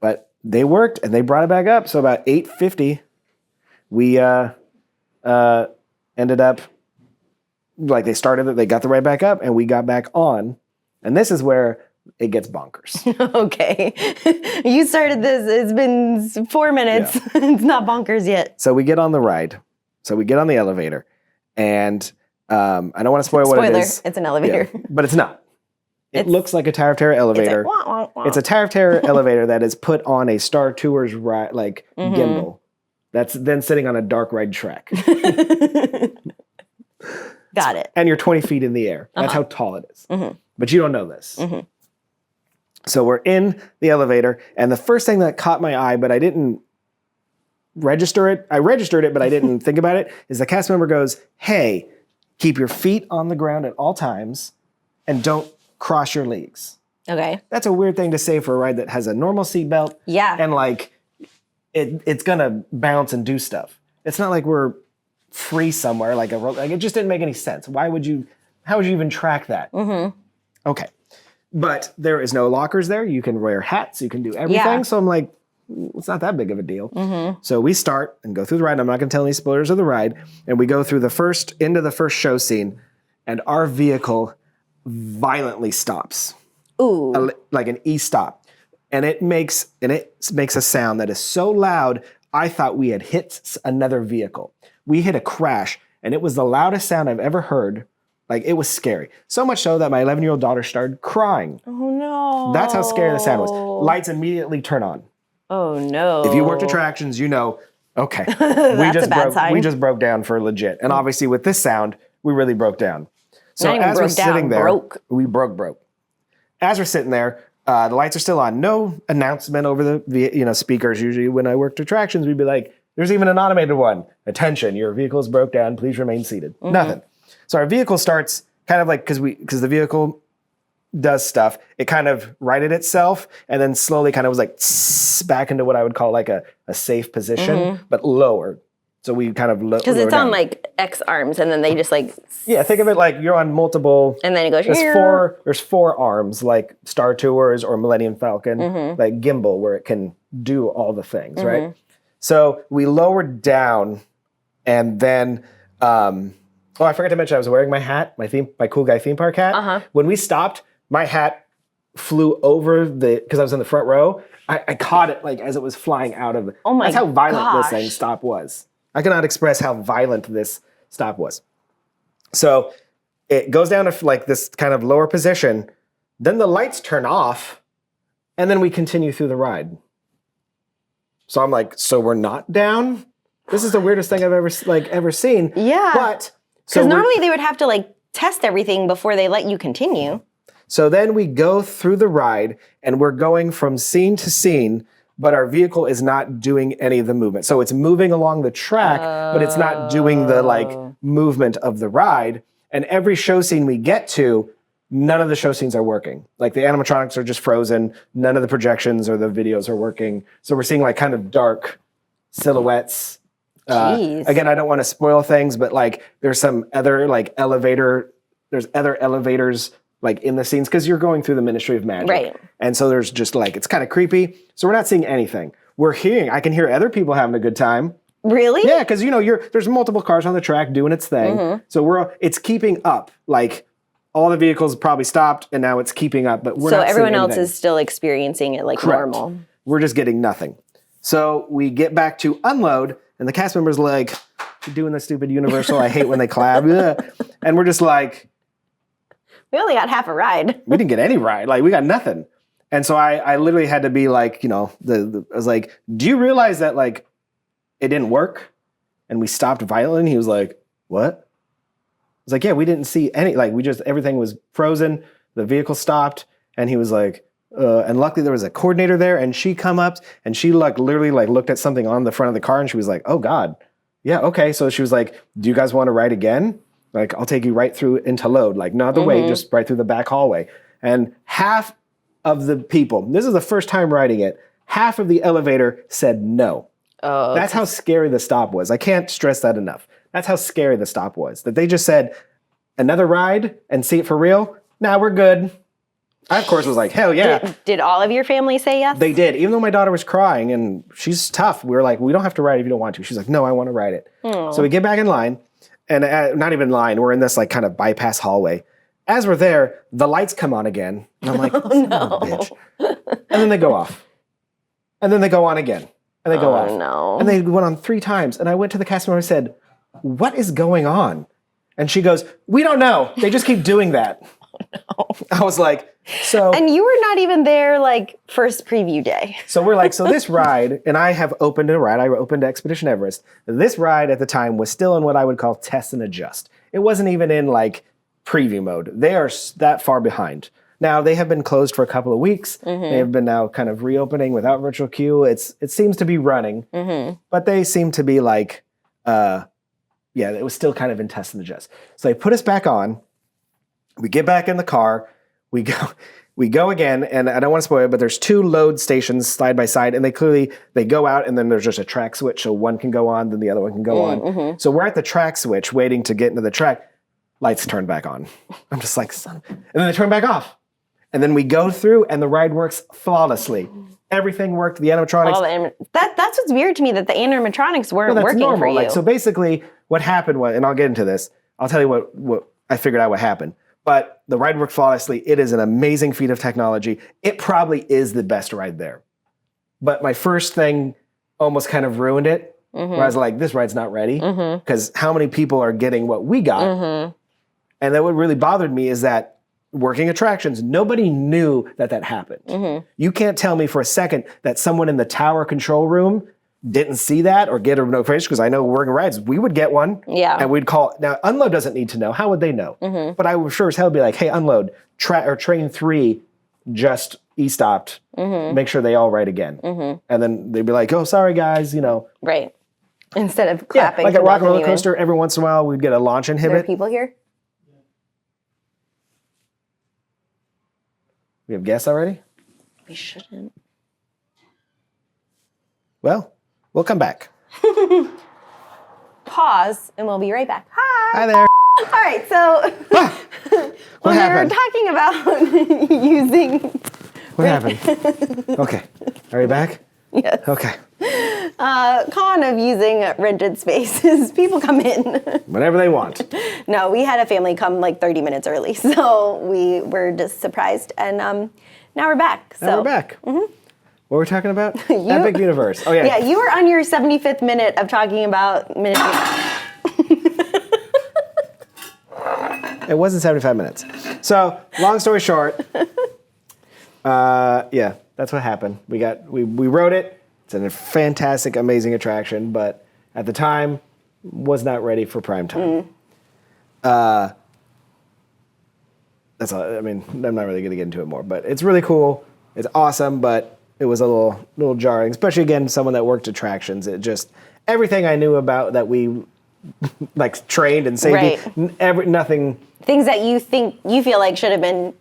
But they worked and they brought it back up. So about 8:50, we ended up like they started it, they got the ride back up, and we got back on. And this is where it gets bonkers. Okay. You started this. It's been 4 minutes. Yeah. It's not bonkers yet. So we get on the ride. So we get on the elevator. And I don't want to spoil what it is. It's an elevator. Yeah, but it's not. It looks like a Tower of Terror elevator. It's, wah, wah. It's a Tower of Terror elevator that is put on a Star Tours ride, like gimbal. That's then sitting on a dark ride track. Got it. And you're 20 feet in the air. That's how tall it is. But you don't know this. So we're in the elevator, and the first thing that caught my eye, but I didn't register it. I registered it, but I didn't think about it, is the cast member goes, hey, keep your feet on the ground at all times, and don't cross your legs. Okay. That's a weird thing to say for a ride that has a normal seatbelt. Yeah. And like, it's gonna bounce and do stuff. It's not like we're free somewhere, like it just didn't make any sense. How would you even track that? Mm-hmm. Okay. But there is no lockers there. You can wear hats, you can do everything. Yeah. So I'm like, it's not that big of a deal. Mm-hmm. So we start and go through the ride. I'm not going to tell any spoilers of the ride. And we go through into the first show scene, and our vehicle violently stops. Ooh. Like an e-stop. And it makes a sound that is so loud, I thought we had hit another vehicle. We hit a crash, and it was the loudest sound I've ever heard. Like, it was scary. So much so that my 11-year-old daughter started crying. Oh, no. That's how scary the sound was. Lights immediately turn on. Oh, no. If you worked attractions, you know, okay. That's a bad sign. We just broke down for legit. And obviously with this sound, we really broke down. So Not even as we're broke down, sitting there, broke. we broke. As we're sitting there, the lights are still on. No announcement over the speakers. Usually when I worked attractions, we'd be like, there's even an automated one. Attention, your vehicle is broke down. Please remain seated. Mm-hmm. Nothing. So our vehicle starts kind of like, because the vehicle does stuff, it kind of righted itself and then slowly kind of was like back into what I would call like a safe position, but lower. So we kind of because it's on like X arms, and then they just like think of it like you're on multiple. And then it goes. There's four arms like Star Tours or Millennium Falcon, like gimbal, where it can do all the things, right? So we lowered down, and then I forgot to mention I was wearing my hat, my cool guy theme park hat. When we stopped, my hat flew over because I was in the front row. I caught it like as it was flying out of it. Oh my That's how violent gosh. this thing stop was. I cannot express how violent this stop was. So it goes down to like this kind of lower position. Then the lights turn off, and then we continue through the ride. So I'm like, so we're not down? This is the weirdest thing I've ever seen. Yeah. But because normally they would have to like test everything before they let you continue. So then we go through the ride, and we're going from scene to scene, but our vehicle is not doing any of the movement. So it's moving along the track, but it's not doing the like movement of the ride. And every show scene we get to, none of the show scenes are working. Like the animatronics are just frozen. None of the projections or the videos are working. So we're seeing like kind of dark silhouettes. Again, I don't want to spoil things, but like there's some other like there's other elevators like in the scenes, because you're going through the Ministry of Magic. Right. And so there's just like, it's kind of creepy. So we're not seeing anything. I can hear other people having a good time. Really? Yeah, because there's multiple cars on the track doing its thing. So it's keeping up. Like all the vehicles probably stopped, and now it's keeping up, but we're not seeing everyone else anything. is still experiencing it like Correct. normal. We're just getting nothing. So we get back to unload, and the cast member's like, you're doing this stupid Universal. I hate when they clap. And we're just like, We only got half a ride. we didn't get any ride. Like, we got nothing. And so I literally had to be like, I was like, do you realize that, like, it didn't work? And we stopped violently. He was like, what? I was like, yeah, we didn't see any, like, everything was frozen. The vehicle stopped. And he was like, and luckily there was a coordinator there, and she come up, and she, like, literally, like, looked at something on the front of the car, and she was like, oh, God. Yeah, okay. So she was like, do you guys want to ride again? Like, I'll take you right through into load. Like, not the way, just right through the back hallway. And half of the people, this is the first time riding it, half of the elevator said no. Oh, That's how scary the stop was. I can't stress that enough. That's how scary the stop was. That they just said, another ride and see it for real? Nah, we're good. I, of course, was like, hell yeah. Did all of your family say yes? They did. Even though my daughter was crying, and she's tough. We were like, we don't have to ride if you don't want to. She's like, no, I want to ride it. So we get back in line. And not even in line, we're in this like kind of bypass hallway. As we're there, the lights come on again. And I'm like, son of a bitch. And then they go off. And then they go on again. And they go off. No. And they went on 3 times. And I went to the customer and said, what is going on? And she goes, we don't know. They just keep doing that. No. I was like, so. And you were not even there like first preview day. So we're like, so this ride, and I have opened a ride. I opened Expedition Everest. This ride at the time was still in what I would call test and adjust. It wasn't even in like preview mode. They are that far behind. Now, they have been closed for a couple of weeks. They have been now kind of reopening without virtual queue. It seems to be running, but they seem to be like yeah, it was still kind of in test and adjust. So they put us back on. We get back in the car. We go again, and I don't want to spoil it, but there's 2 load stations side by side, and they go out, and then there's just a track switch, so one can go on, then the other one can go on. So we're at the track switch, waiting to get into the track. Lights turn back on. I'm just like, son. And then they turn back off. And then we go through, and the ride works flawlessly. Everything worked. The animatronics. That's what's weird to me, that the animatronics weren't that's working normal. for you. Like, so basically, what happened was, and I'll get into this. I'll tell you what I figured out what happened. But the ride worked flawlessly. It is an amazing feat of technology. It probably is the best ride there. But my first thing almost kind of ruined it. Where I was like, this ride's not ready. Because how many people are getting what we got? And then what really bothered me is that working attractions, nobody knew that happened. You can't tell me for a second that someone in the tower control room didn't see that or get a notification, because I know working rides, we would get one. Yeah. And we'd call. Now, Unload doesn't need to know. How would they know? But I would sure as hell be like, hey, Unload, train 3 just e-stopped. Make sure they all ride again. And then they'd be like, oh, sorry, guys, Right. Instead of clapping. like at Rock and Roller Coaster, every once in a while, we'd get a launch There are inhibit. people here? We have guests already? We shouldn't. Well, we'll come back. Pause, and we'll be right back. Hi. Hi there. All right, so What happened? we were talking about using. What happened? Okay. Are you back? Yes. Okay. Con of using rented spaces. People come in. Whenever they want. No, we had a family come like 30 minutes early, so we were just surprised, and now we're back. So Now we're back. What were we talking about? Epic Universe. Oh, yeah. Yeah, you were on your 75th minute of talking about Minute. It wasn't 75 minutes. So, long story short, yeah, that's what happened. We wrote it. It's a fantastic, amazing attraction, but at the time, was not ready for prime time. That's all. I mean, I'm not really going to get into it more, but it's really cool. It's awesome, but it was a little jarring, especially again, someone that worked attractions. It just everything I knew about that we like trained and safety, nothing. Things that you feel like should have been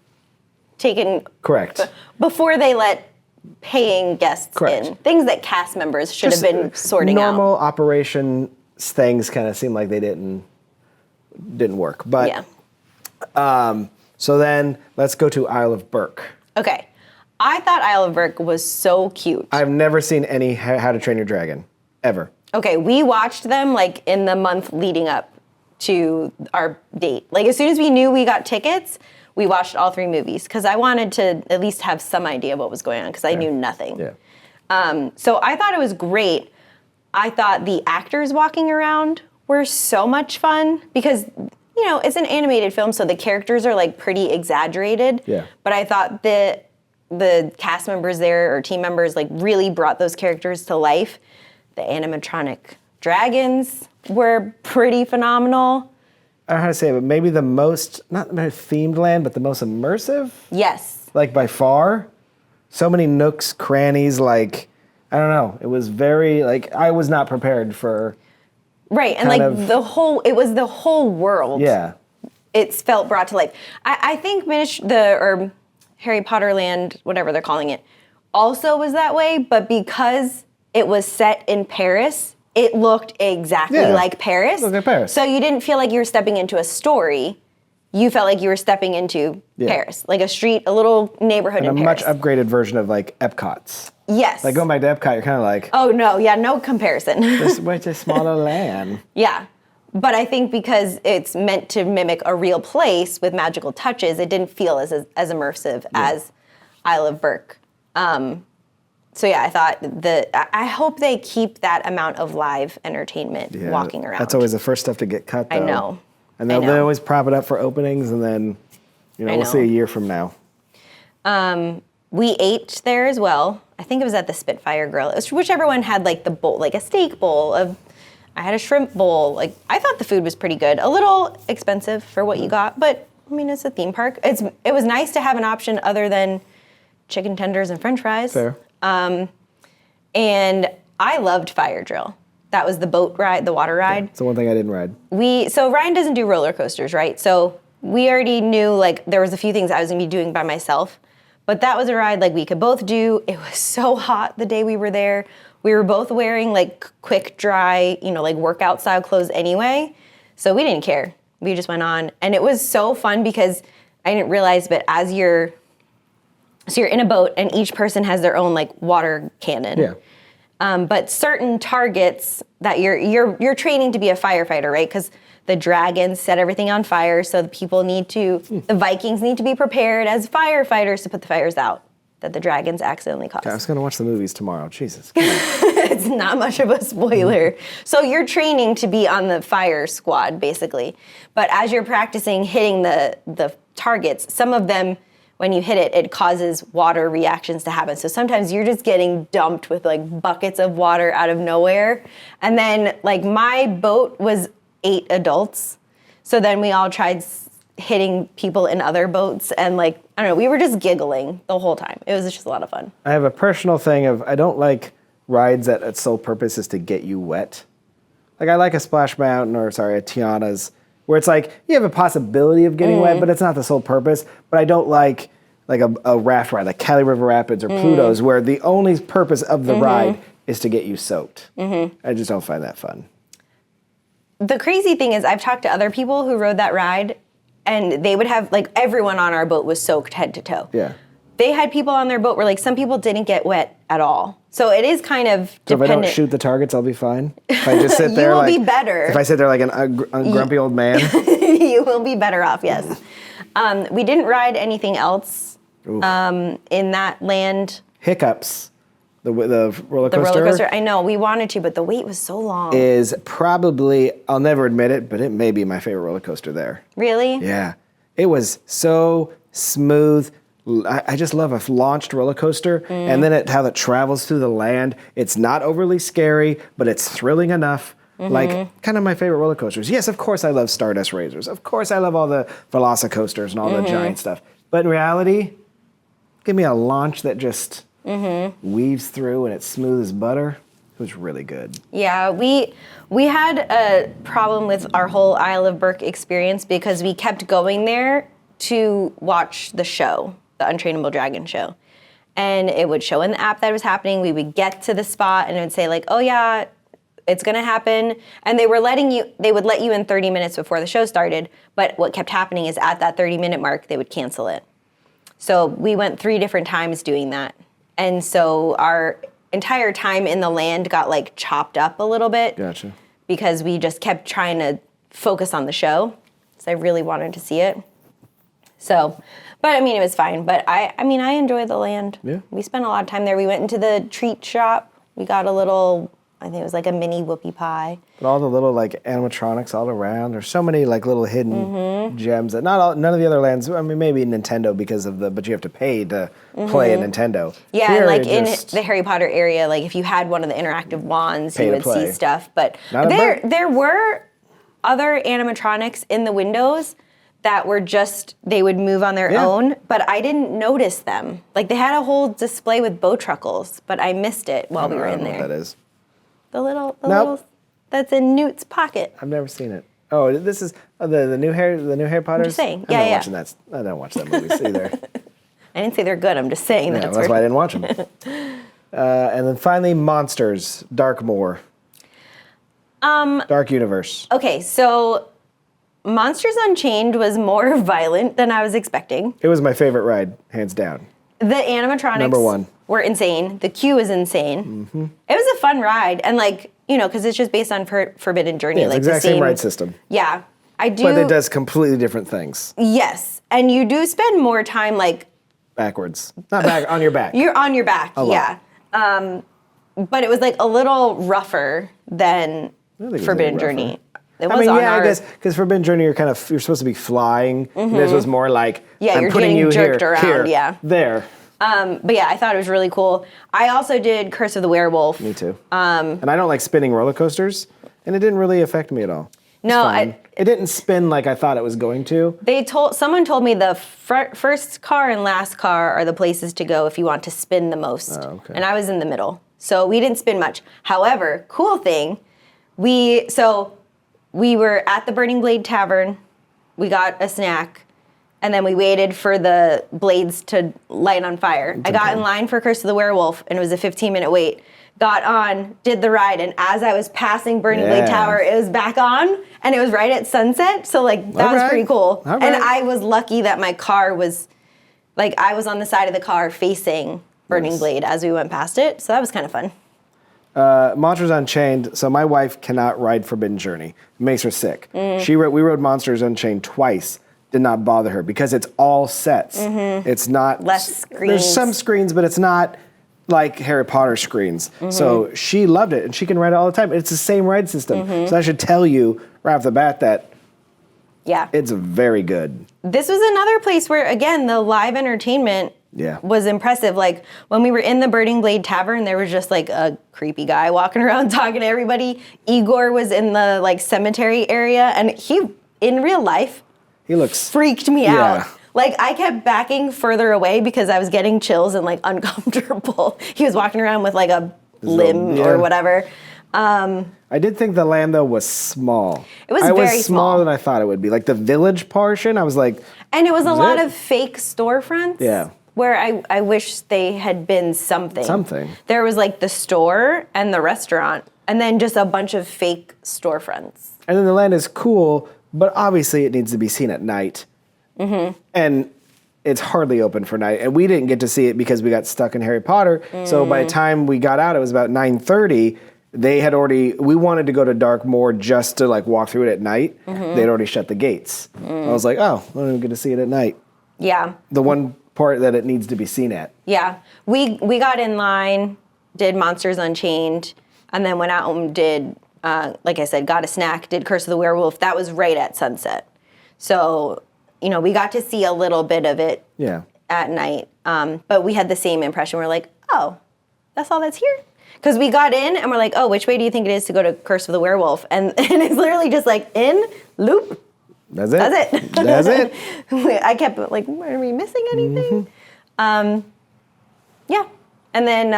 taken Correct. before they let paying guests Correct. in. Things that cast members should have been sorting normal out. operation things kind of seemed like they didn't work. But Yeah. So then let's go to Isle of Berk. Okay. I thought Isle of Berk was so cute. I've never seen any How to Train Your Dragon ever. Okay, we watched them like in the month leading up to our date. Like as soon as we knew we got tickets, we watched all 3 movies because I wanted to at least have some idea of what was going on because I knew nothing. Yeah. So I thought it was great. I thought the actors walking around were so much fun because, it's an animated film, so the characters are like pretty exaggerated. Yeah. But I thought the cast members there or team members like really brought those characters to life. The animatronic dragons were pretty phenomenal. I don't know how to say it, but maybe the most, not the most themed land, but the most immersive? Yes. Like by far. So many nooks, crannies, like, I don't know. It was very, like, I was not prepared for. Right, and kind like of- it was the whole world. Yeah. It's felt brought to life. I think or Harry Potter Land, whatever they're calling it, also was that way, but because it was set in Paris, it looked exactly like Paris. It looked like Paris. So you didn't feel like you were stepping into a story. You felt like you were stepping into Paris, like a little neighborhood in A Paris. much upgraded version of like Epcot's. Yes. Like going back to Epcot, you're kind of like, Oh no, yeah, no comparison. this way to smaller land. Yeah. But I think because it's meant to mimic a real place with magical touches, it didn't feel as immersive as Isle of Berk. So yeah, I thought I hope they keep that amount of live entertainment walking around. That's always the first stuff to get cut, though. I know. And I they know. always prop it up for openings, and then, we'll see a year from now. We ate there as well. I think it was at the Spitfire Grill. It was whichever one had like the bowl, like a steak bowl. I had a shrimp bowl. Like I thought the food was pretty good. A little expensive for what you got, but I mean it's a theme park. It was nice to have an option other than chicken tenders and French fries. Fair. And I loved Fire Drill. That was the boat ride, the water ride. It's the one thing I didn't ride. So Ryan doesn't do roller coasters, right? So we already knew like there was a few things I was gonna be doing by myself, but that was a ride like we could both do. It was so hot the day we were there. We were both wearing like quick dry, like workout style clothes anyway. So we didn't care. We just went on. And it was so fun because I didn't realize, but so you're in a boat and each person has their own like water cannon. Yeah. But certain targets that you're training to be a firefighter, right? Because the dragons set everything on fire, so the Vikings need to be prepared as firefighters to put the fires out that the dragons accidentally caused. I was gonna watch the movies tomorrow. Jesus. It's not much of a spoiler. So you're training to be on the fire squad, basically. But as you're practicing hitting the targets, some of them, when you hit it, it causes water reactions to happen. So sometimes you're just getting dumped with like buckets of water out of nowhere. And then like my boat was 8 adults. So then we all tried hitting people in other boats. And like, I don't know, we were just giggling the whole time. It was just a lot of fun. I have a personal thing of I don't like rides that its sole purpose is to get you wet. Like I like a Splash Mountain a Tiana's where it's like you have a possibility of getting wet, but it's not the sole purpose. But I don't like a raft ride, like Cali River Rapids or Pluto's, where the only purpose of the ride is to get you soaked. I just don't find that fun. The crazy thing is I've talked to other people who rode that ride and they would have, like, everyone on our boat was soaked head to toe. Yeah. They had people on their boat where, like, some people didn't get wet at all. So it is kind of So dependent. if I don't shoot the targets, I'll be fine? If I just sit there You will like... be better. If I sit there like a grumpy old man? You will be better off, yes. We didn't ride anything else in that land. Hiccups. The roller coaster. The roller coaster, I know, we wanted to, but the wait was so long. Is probably, I'll never admit it, but it may be my favorite roller coaster there. Really? Yeah. It was so smooth. I just love a launched roller coaster. And then how it travels through the land. It's not overly scary, but it's thrilling enough. Like, kind of my favorite roller coasters. Yes, of course I love Stardust Razors. Of course I love all the Velocicoasters and all the giant stuff. But in reality, give me a launch that just weaves through and it's smooth as butter. It was really good. Yeah, we had a problem with our whole Isle of Burke experience because we kept going there to watch the show, the Untrainable Dragon show. And it would show in the app that it was happening. We would get to the spot and it would say like, oh yeah, it's gonna happen. And they would let you in 30 minutes before the show started. But what kept happening is at that 30-minute mark, they would cancel it. So we went 3 different times doing that. And so our entire time in the land got like chopped up a little bit. Gotcha. Because we just kept trying to focus on the show. So I really wanted to see it. So, but I mean, it was fine. But I enjoyed the land. Yeah. We spent a lot of time there. We went into the treat shop. We got a little, I think it was like a mini whoopie pie. But all the little like animatronics all around. There's so many like little hidden gems that none of the other lands. I mean, maybe Nintendo but you have to pay to play at Nintendo. Yeah, Here, and like it in just- the Harry Potter area, like if you had one of the interactive wands, Pay you to would play. see stuff. But Not a there were other animatronics in the windows that were they would move on their own, but I didn't notice them. Like they had a whole display with Bowtruckles, but I missed it while we were I in don't know there. what that is. The little Nope. that's in Newt's pocket. I've never seen it. Oh, this is the new Harry Potter. just saying. I'm Yeah, not yeah. watching that. I don't watch that movies either. I didn't say they're good. I'm just saying Yeah, that's that's why I where. didn't watch them. And then finally, Monsters, Darkmoor. Dark Universe. Okay, so Monsters Unchained was more violent than I was expecting. It was my favorite ride, hands down. The animatronics Number 1. were insane. The queue was insane. It was a fun ride, and like because it's just based on Forbidden Journey, Yeah, it's like the exact the same ride system. Yeah, I do. But it does completely different things. Yes, and you do spend more time like Backwards. Not back, on your back. you're on your back. lot. Yeah, but it was like a little rougher than think it was a Forbidden little Journey. rougher. It was I mean, on yeah, our. I guess because Forbidden Journey, you're supposed to be flying. And this was more like Yeah, I'm you're putting getting you jerked here, around, here, yeah. there. But yeah, I thought it was really cool. I also did Curse of the Werewolf. Me too. And I don't like spinning roller coasters, and it didn't really affect me at all. It's No, fine. It didn't spin like I thought it was going to. Someone told me the first car and last car are the places to go if you want to spin the most. Oh, okay. And I was in the middle. So we didn't spin much. However, cool thing we were at the Burning Blade Tavern. We got a snack. And then we waited for the blades to light on fire. I got in line for Curse of the Werewolf, and it was a 15-minute wait. Got on, did the ride, and as I was passing Burning Blade Tower, it was back on, and it was right at sunset. So, like, that was pretty cool. All right. And I was lucky that my car was, like, I was on the side of the car facing Burning Blade as we went past it. So that was kind of fun. Monsters Unchained. So my wife cannot ride Forbidden Journey. It makes her sick. We rode Monsters Unchained twice. Did not bother her because it's all sets. It's not Less screens. There's some screens, but it's not like Harry Potter screens. So she loved it, and she can ride it all the time. It's the same ride system. So I should tell you right off the bat that it's very good. This was another place where, again, the live entertainment was impressive. Like, when we were in the Burning Blade Tavern, there was just, like, a creepy guy walking around talking to everybody. Igor was in the, like, cemetery area, and he, in real life, he looks freaked me out. Like, I kept backing further away because I was getting chills and, like, uncomfortable. He was walking around with, like, a limb or whatever. I did think the land, though, was small. It was very smaller than I thought it would be. Like, the village portion, I was like... And it was a lot of fake storefronts. Yeah. Where I wish they had been something. There was, like, the store and the restaurant, and then just a bunch of fake storefronts. And then the land is cool, but obviously it needs to be seen at night. And it's hardly open for night. And we didn't get to see it because we got stuck in Harry Potter. So by the time we got out, it was about 9:30. We wanted to go to Darkmoor just to, like, walk through it at night. They'd already shut the gates. I was like, oh, I don't even get to see it at night. Yeah. The one part that it needs to be seen at. Yeah. We got in line, did Monsters Unchained, and then went out and did, like I said, got a snack, did Curse of the Werewolf. That was right at sunset. So, you know, we got to see a little bit of it at night. But we had the same impression. We're like, oh, that's all that's here? Because we got in and we're like, oh, which way do you think it is to go to Curse of the Werewolf? And it's literally just like, in, loop. That's it. That's it. That's it. I kept like, are we missing anything? Yeah. And then,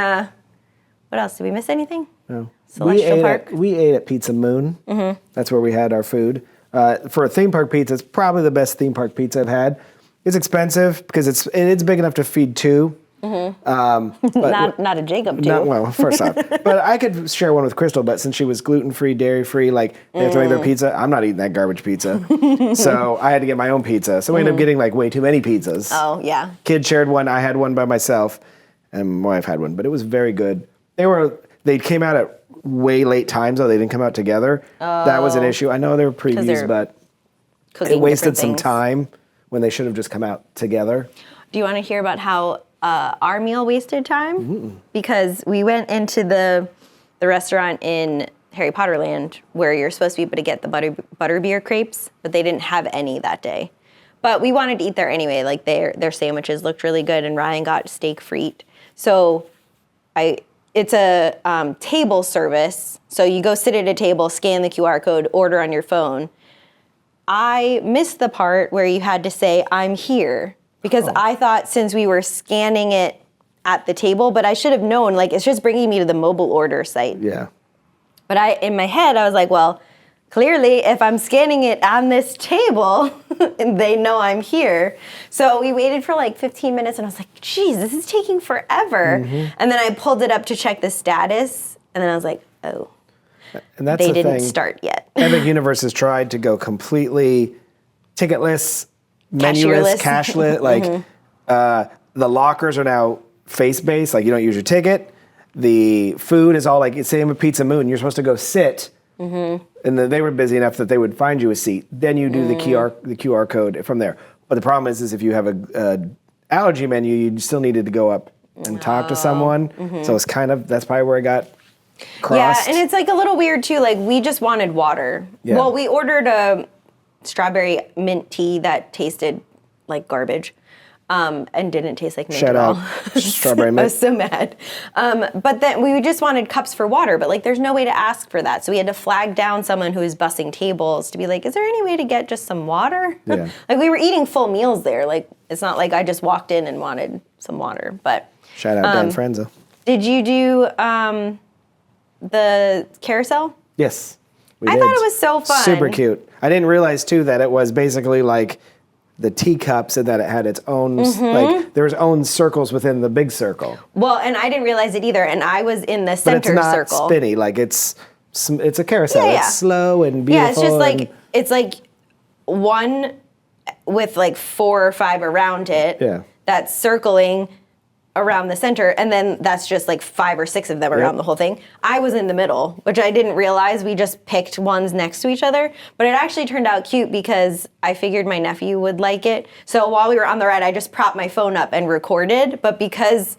what else? Did we miss anything? No. Celestial Park. We ate at Pizza Moon. That's where we had our food. For a theme park pizza, it's probably the best theme park pizza I've had. It's expensive because it's big enough to feed two. But not a Jacob too. Well, first off. But I could share one with Crystal, but since she was gluten-free, dairy-free, like, they have to make their pizza, I'm not eating that garbage pizza. So I had to get my own pizza. So we ended up getting, like, way too many pizzas. Oh, yeah. Kid shared one, I had one by myself, and my wife had one, but it was very good. They came out at way late times, though. They didn't come out together. That was an issue. I know they were previews, but it wasted some time when they should have just come out together. Do you want to hear about how our meal wasted time? Because we went into the restaurant in Harry Potter Land where you're supposed to be able to get the butterbeer crepes, but they didn't have any that day. But we wanted to eat there anyway. Like, their sandwiches looked really good, and Ryan got steak frite. So it's a table service. So you go sit at a table, scan the QR code, order on your phone. I missed the part where you had to say, I'm here. Because I thought since we were scanning it at the table, but I should have known, like, it's just bringing me to the mobile order site. Yeah. But in my head, I was like, well, clearly if I'm scanning it on this table, they know I'm here. So we waited for like 15 minutes and I was like, geez, this is taking forever. And then I pulled it up to check the status. And then I was like, oh, and that's they didn't start yet. Epic Universe has tried to go completely ticketless, menuless, cashless. Like, the lockers are now face-based. Like, you don't use your ticket. The food is all like, same with Pizza Moon. You're supposed to go sit. And they were busy enough that they would find you a seat. Then you do the QR code from there. But the problem is if you have a allergy menu, you still needed to go up and talk to someone. So it's that's probably where it got crossed. Yeah, and it's like a little weird too. Like, we just wanted water. Yeah. Well, we ordered a strawberry mint tea that tasted like garbage. And didn't taste like mint Shout at all. out strawberry mint. I was so mad. But then we just wanted cups for water, but like there's no way to ask for that. So we had to flag down someone who was bussing tables to be like, is there any way to get just some water? Yeah. Like, we were eating full meals there. Like, it's not like I just walked in and wanted some water. But Shout out Dan Frenza. did you do the carousel? Yes. I thought it was so fun. Super cute. I didn't realize too that it was basically like the teacups and that it had its own, like there was own circles within the big circle. Well, and I didn't realize it either, and I was in the center But it's not circle. spinny, like it's a carousel. Yeah, yeah. It's slow and beautiful. Yeah, it's just and- like, it's like one with like 4 or 5 around it. Yeah. That's circling around the center, and then that's just like 5 or 6 of them around the whole thing. I was in the middle, which I didn't realize. We just picked ones next to each other, but it actually turned out cute because I figured my nephew would like it. So while we were on the ride, I just propped my phone up and recorded, but because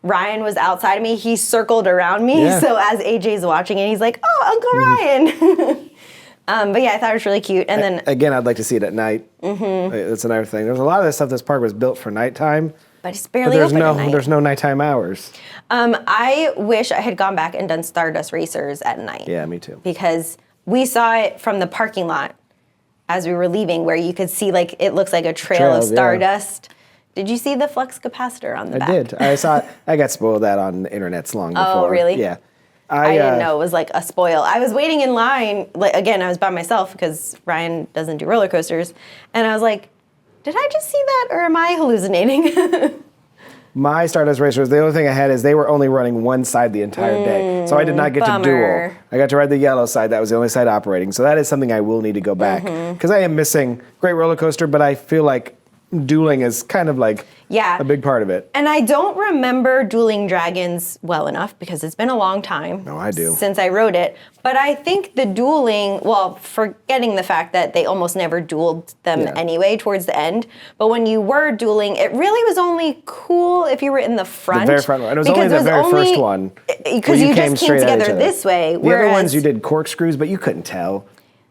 Ryan was outside of me, he circled around me. Yeah. So as AJ's watching it, he's like, "Oh, Uncle Ryan." But yeah, I thought it was really cute. And then Again, I'd like to see it at night. That's another thing. There's a lot of this stuff. This park was built for nighttime. but it's But barely there's open no at night. there's no nighttime hours. I wish I had gone back and done Stardust Racers at night. Yeah, me too. Because we saw it from the parking lot as we were leaving, where you could see like it looks like a trail of Trails, yeah. stardust. Did you see the flux capacitor on the I back? did. I saw. I got spoiled that on the internet's long before. really? Yeah. I didn't know it was like a spoil. I was waiting in line. Like again, I was by myself because Ryan doesn't do roller coasters, and I was like, "Did I just see that, or am I hallucinating?" My Stardust Racers, the only thing I had is they were only running one side the entire day. So I did not get to bummer. duel. I got to ride the yellow side. That was the only side operating. So that is something I will need to go back. Because I am missing great roller coaster, but I feel like dueling is kind of like Yeah. a big part of it. And I don't remember Dueling Dragons well enough because it's been a long time. No, I do. Since I wrote it. But I think the dueling, well, forgetting the fact that they almost never dueled them Yeah. anyway towards the end. But when you were dueling, it really was only cool if you were in the front. The very front one. It was only the very first one. where Because you came just came straight at each together other. this way. The other ones whereas- you did corkscrews, but you couldn't tell.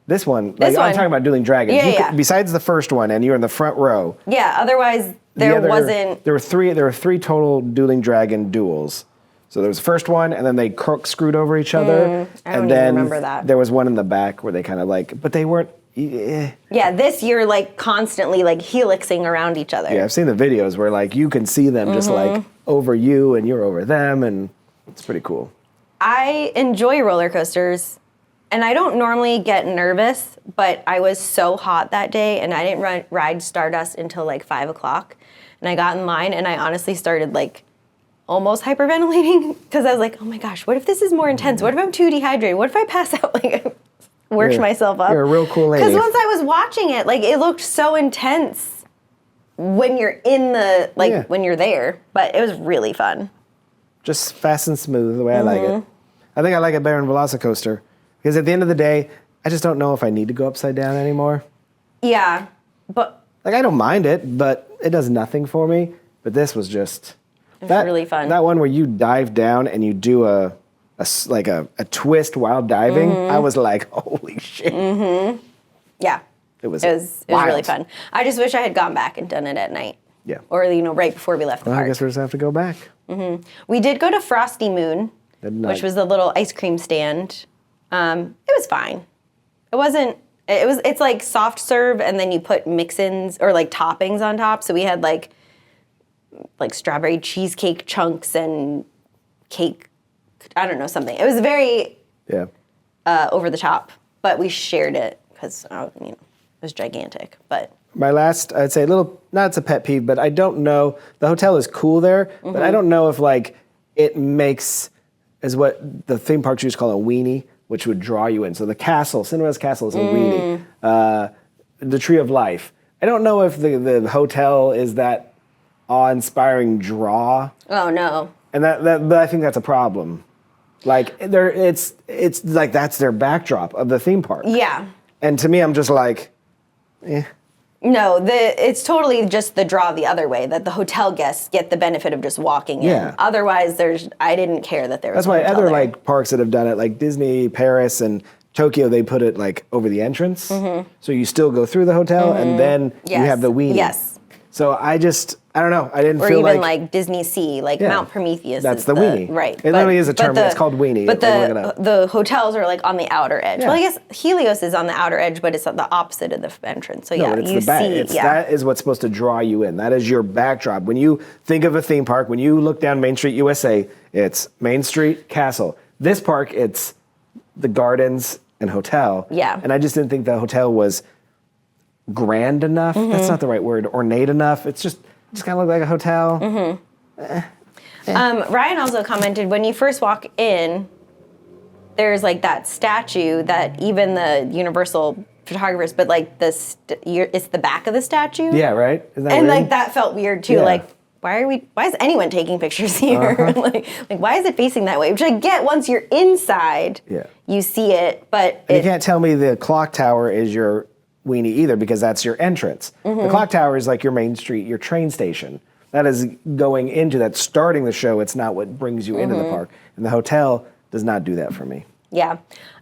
This one, like This I'm one. talking about Dueling Dragons. Yeah, you yeah. Could, besides the first one, and you were in the front row. Yeah, otherwise the there other- wasn't. There were three total Dueling Dragon duels. So there was the first one, and then they corkscrewed over each other. I don't and even then remember that. there was one in the back where they kind of like, but they weren't. Yeah, Yeah, this you're like constantly like helixing around each other. I've seen the videos where like you can see them just Mm-hmm. like over you, and you're over them, and it's pretty cool. I enjoy roller coasters, and I don't normally get nervous, but I was so hot that day, and I didn't ride Stardust until like 5 o'clock. And I got in line, and I honestly started like almost hyperventilating because I was like, oh my gosh, what if this is more intense? What if I'm too dehydrated? What if I pass out? Like, worked You're- myself up. you're a real cool lady. Because once I was watching it, like it looked so intense when you're in the, like Yeah. when you're there, but it was really fun. Just fast and smooth, the way I like Mm-hmm. it. I think I like it better in Velocicoaster because at the end of the day, I just don't know if I need to go upside down anymore. Yeah, but Like I don't mind it, but it does nothing for me. But this was just really fun. That one where you dive down and you do a twist while diving. Mm-hmm. I was like, holy shit! yeah. It was It was really wild. fun. I just wish I had gone back and done it at night. Yeah. Or right before we left the Well, I park. guess we just have to go back. We did go to Frosty Moon, Did not- which was the little ice cream stand. It was fine. It wasn't. It's like soft serve, and then you put mix-ins or like toppings on top. So we had like strawberry cheesecake chunks and cake. I don't know, something. It was very Yeah. over the top, but we shared it because it was gigantic. But My last, I'd say, not it's a pet peeve, but I don't know. The hotel is cool there, but I don't know if like it makes is what the theme parks used to call a weenie, which would draw you in. So the castle, Cinderella's castle is a weenie. The Tree of Life. I don't know if the hotel is that awe-inspiring draw, oh no. and but I think that's a problem. Like it's like that's their backdrop of the theme park. Yeah. And to me, I'm just like, No, it's totally just the draw the other way, that the hotel guests get the benefit of just walking Yeah. in. Otherwise, I didn't care that there was that's why a hotel other there. like parks that have done it, like Disney, Paris, and Tokyo, they put it like over the entrance, so you still go through the hotel, and then you have the weenie. Yes. So I don't know. I didn't Or feel even like like Disney Sea, like Yeah. Mount Prometheus. That's is the weenie. Right. It literally is a term. It's called weenie. But Like, look it up. the hotels are like on the outer edge. Yeah. Well, I guess Helios is on the outer edge, but it's on the opposite of the entrance. So No, yeah, but it's you the back. see. That is what's supposed to draw you in. That is your backdrop. When you think of a theme park, when you look down Main Street USA, it's Main Street, Castle. This park, it's the gardens and hotel. Yeah. And I just didn't think the hotel was grand enough. That's not the right word. Ornate enough. It's just kind of looked like a hotel. Ryan also commented, when you first walk in, there's like that statue that even the Universal photographers, but like it's the back of the statue. Yeah, right? Isn't that And weird? like that felt weird too. Yeah. Like, why is anyone taking pictures here? like why is it facing that way? Which I get once you're inside, Yeah. you see it, but You can't tell me the clock tower is your weenie either, because that's your entrance. The clock tower is like your main street, your train station. That is going into that, starting the show. It's not what brings you into the park. And the hotel does not do that for me. yeah.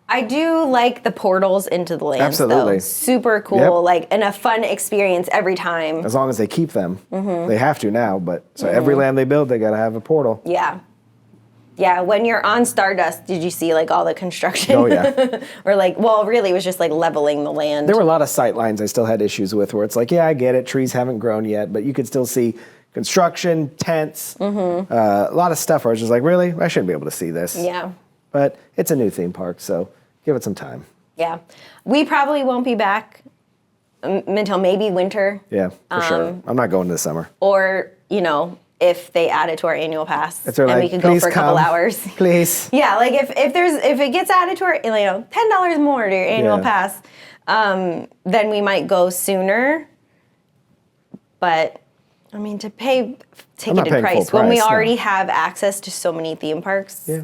I do like the portals into the lands, Absolutely. though. Super cool, Yep. like, and a fun experience every time. As long as they keep them. They have to now, but so every land they build, they got to have a portal. Yeah. Yeah, when you're on Stardust, did you see like all the construction? Oh, yeah. Or like, well, really, it was just like leveling the land. There were a lot of sight lines I still had issues with, where it's like, yeah, I get it, trees haven't grown yet, but you could still see construction, tents, a lot of stuff where I was just like, really? I shouldn't be able to see this. Yeah. But it's a new theme park, so give it some time. Yeah. We probably won't be back until maybe winter, Yeah, for sure. I'm not going this summer. or, if they add it to our annual pass If they're and like, we could go "Please for a couple come. hours. Please. Yeah, like if it gets added to our, $10 more to your annual Yeah. pass, then we might go sooner. But I mean, to pay not ticketed paying price full when we price, no. already have access to so many theme parks. Yeah.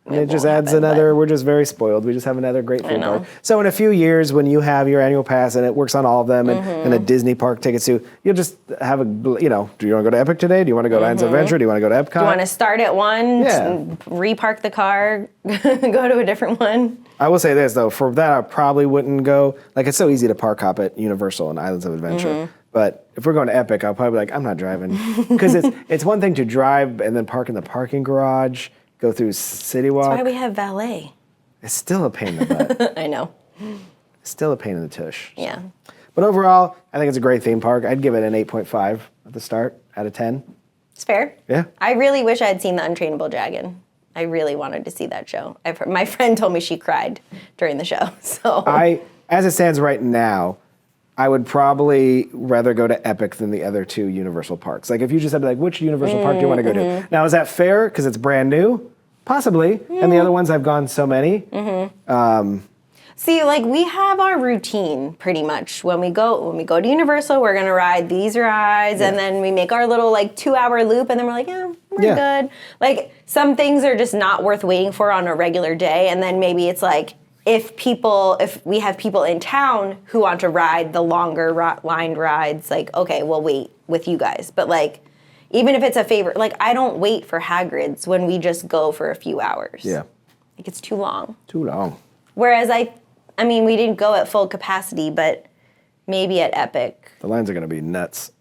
And It it just won't adds happen, another, we're just very spoiled. We just have another great theme know. park. So in a few years, when you have your annual pass and it works on all of them and a Disney park ticket too, you'll just have do you want to go to Epic today? Do you want to go to Islands of Adventure? Do you want to go to Epcot? You want to start at one, Yeah. repark the car, go to a different one. I will say this though, for that I probably wouldn't go. Like, it's so easy to park hop at Universal and Islands of Adventure. But if we're going to Epic, I'll probably be like, I'm not driving. Because it's one thing to drive and then park in the parking garage, go through City Walk. Why we have valet? It's still a pain in the butt. I know. It's still a pain in the tush. Yeah. But overall, I think it's a great theme park. I'd give it an 8.5 at the start out of 10. It's fair. Yeah. I really wish I had seen The Untrainable Dragon. I really wanted to see that show. My friend told me she cried during the show. So As it stands right now, I would probably rather go to Epic than the other two Universal parks. Like, if you just had like, which Universal park do you want to go to? Now, is that fair because it's brand new? Possibly. And the other ones, I've gone so many. see, like, we have our routine pretty much. When we go to Universal, we're gonna ride these rides, and then we make our little like 2-hour loop, and then we're like, yeah, we're good. Like, some things are just not worth waiting for on a regular day, and then maybe it's like, if we have people in town who want to ride the longer lined rides, like, okay, we'll wait with you guys. But like, even if it's a favorite, like, I don't wait for Hagrid's when we just go for a few hours. Yeah. Like, it's too long. Too long. Whereas I mean, we didn't go at full capacity, but maybe at Epic. The lines are going to be nuts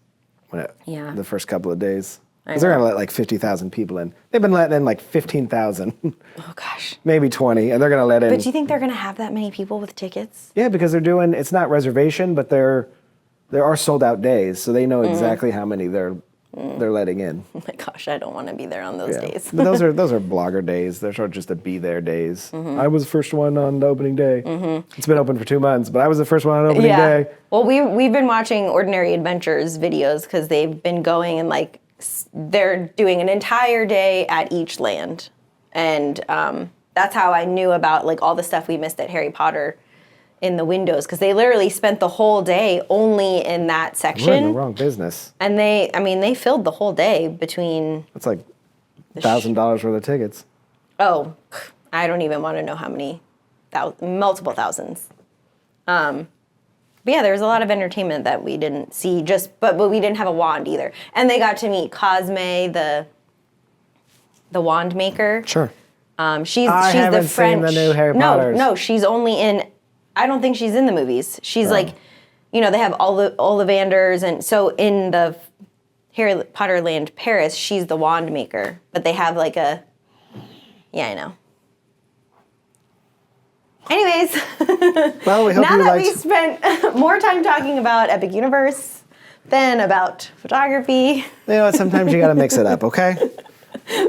Yeah. the first couple of days. I Because they're know. going to let like 50,000 people in. They've been letting in like 15,000, Oh gosh. maybe 20, and they're going to let in. But do you think they're gonna have that many people with tickets? Yeah, because it's not reservation, but there are sold out days, so they know exactly how many they're letting in. Oh my gosh, I don't want to be there on those Yeah. days. But those are blogger days. They're sort of just to be there days. I was the first one on the opening day. It's been open for 2 months, but I was the first one on opening day. Well, we've been watching Ordinary Adventures videos because they've been going and like they're doing an entire day at each land, and that's how I knew about like all the stuff we missed at Harry Potter in the windows, because they literally spent the whole day only in that We're in the section, wrong business. and they filled the whole day between. That's like $1,000 worth of tickets. Oh, I don't even want to know how many, multiple thousands. But yeah, there was a lot of entertainment that we didn't see, but we didn't have a wand either. And they got to meet Cosme, the wand maker. Sure. She's haven't the seen French. the new Harry Potters. No, she's only in. I don't think she's in the movies. She's like, they have all the Ollivanders, and so in the Harry Potter Land Paris, she's the wand maker. But they have like a. Yeah, I know. Anyways, Well, we hope now you that we liked. spent more time talking about Epic Universe than about photography. You know what? Sometimes you got to mix it up, okay?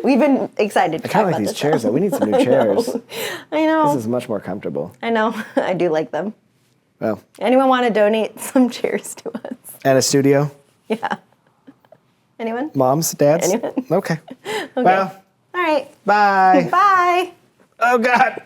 We've been excited to I talk kind of about like these this, chairs, though. though. We need some new chairs. I know. This is much more comfortable. I know. I do like them. Well, Anyone want to donate some chairs to us? and a studio. Yeah. Anyone? Moms, dads. Anyone? Okay. Well, All right. bye. Bye. Oh God.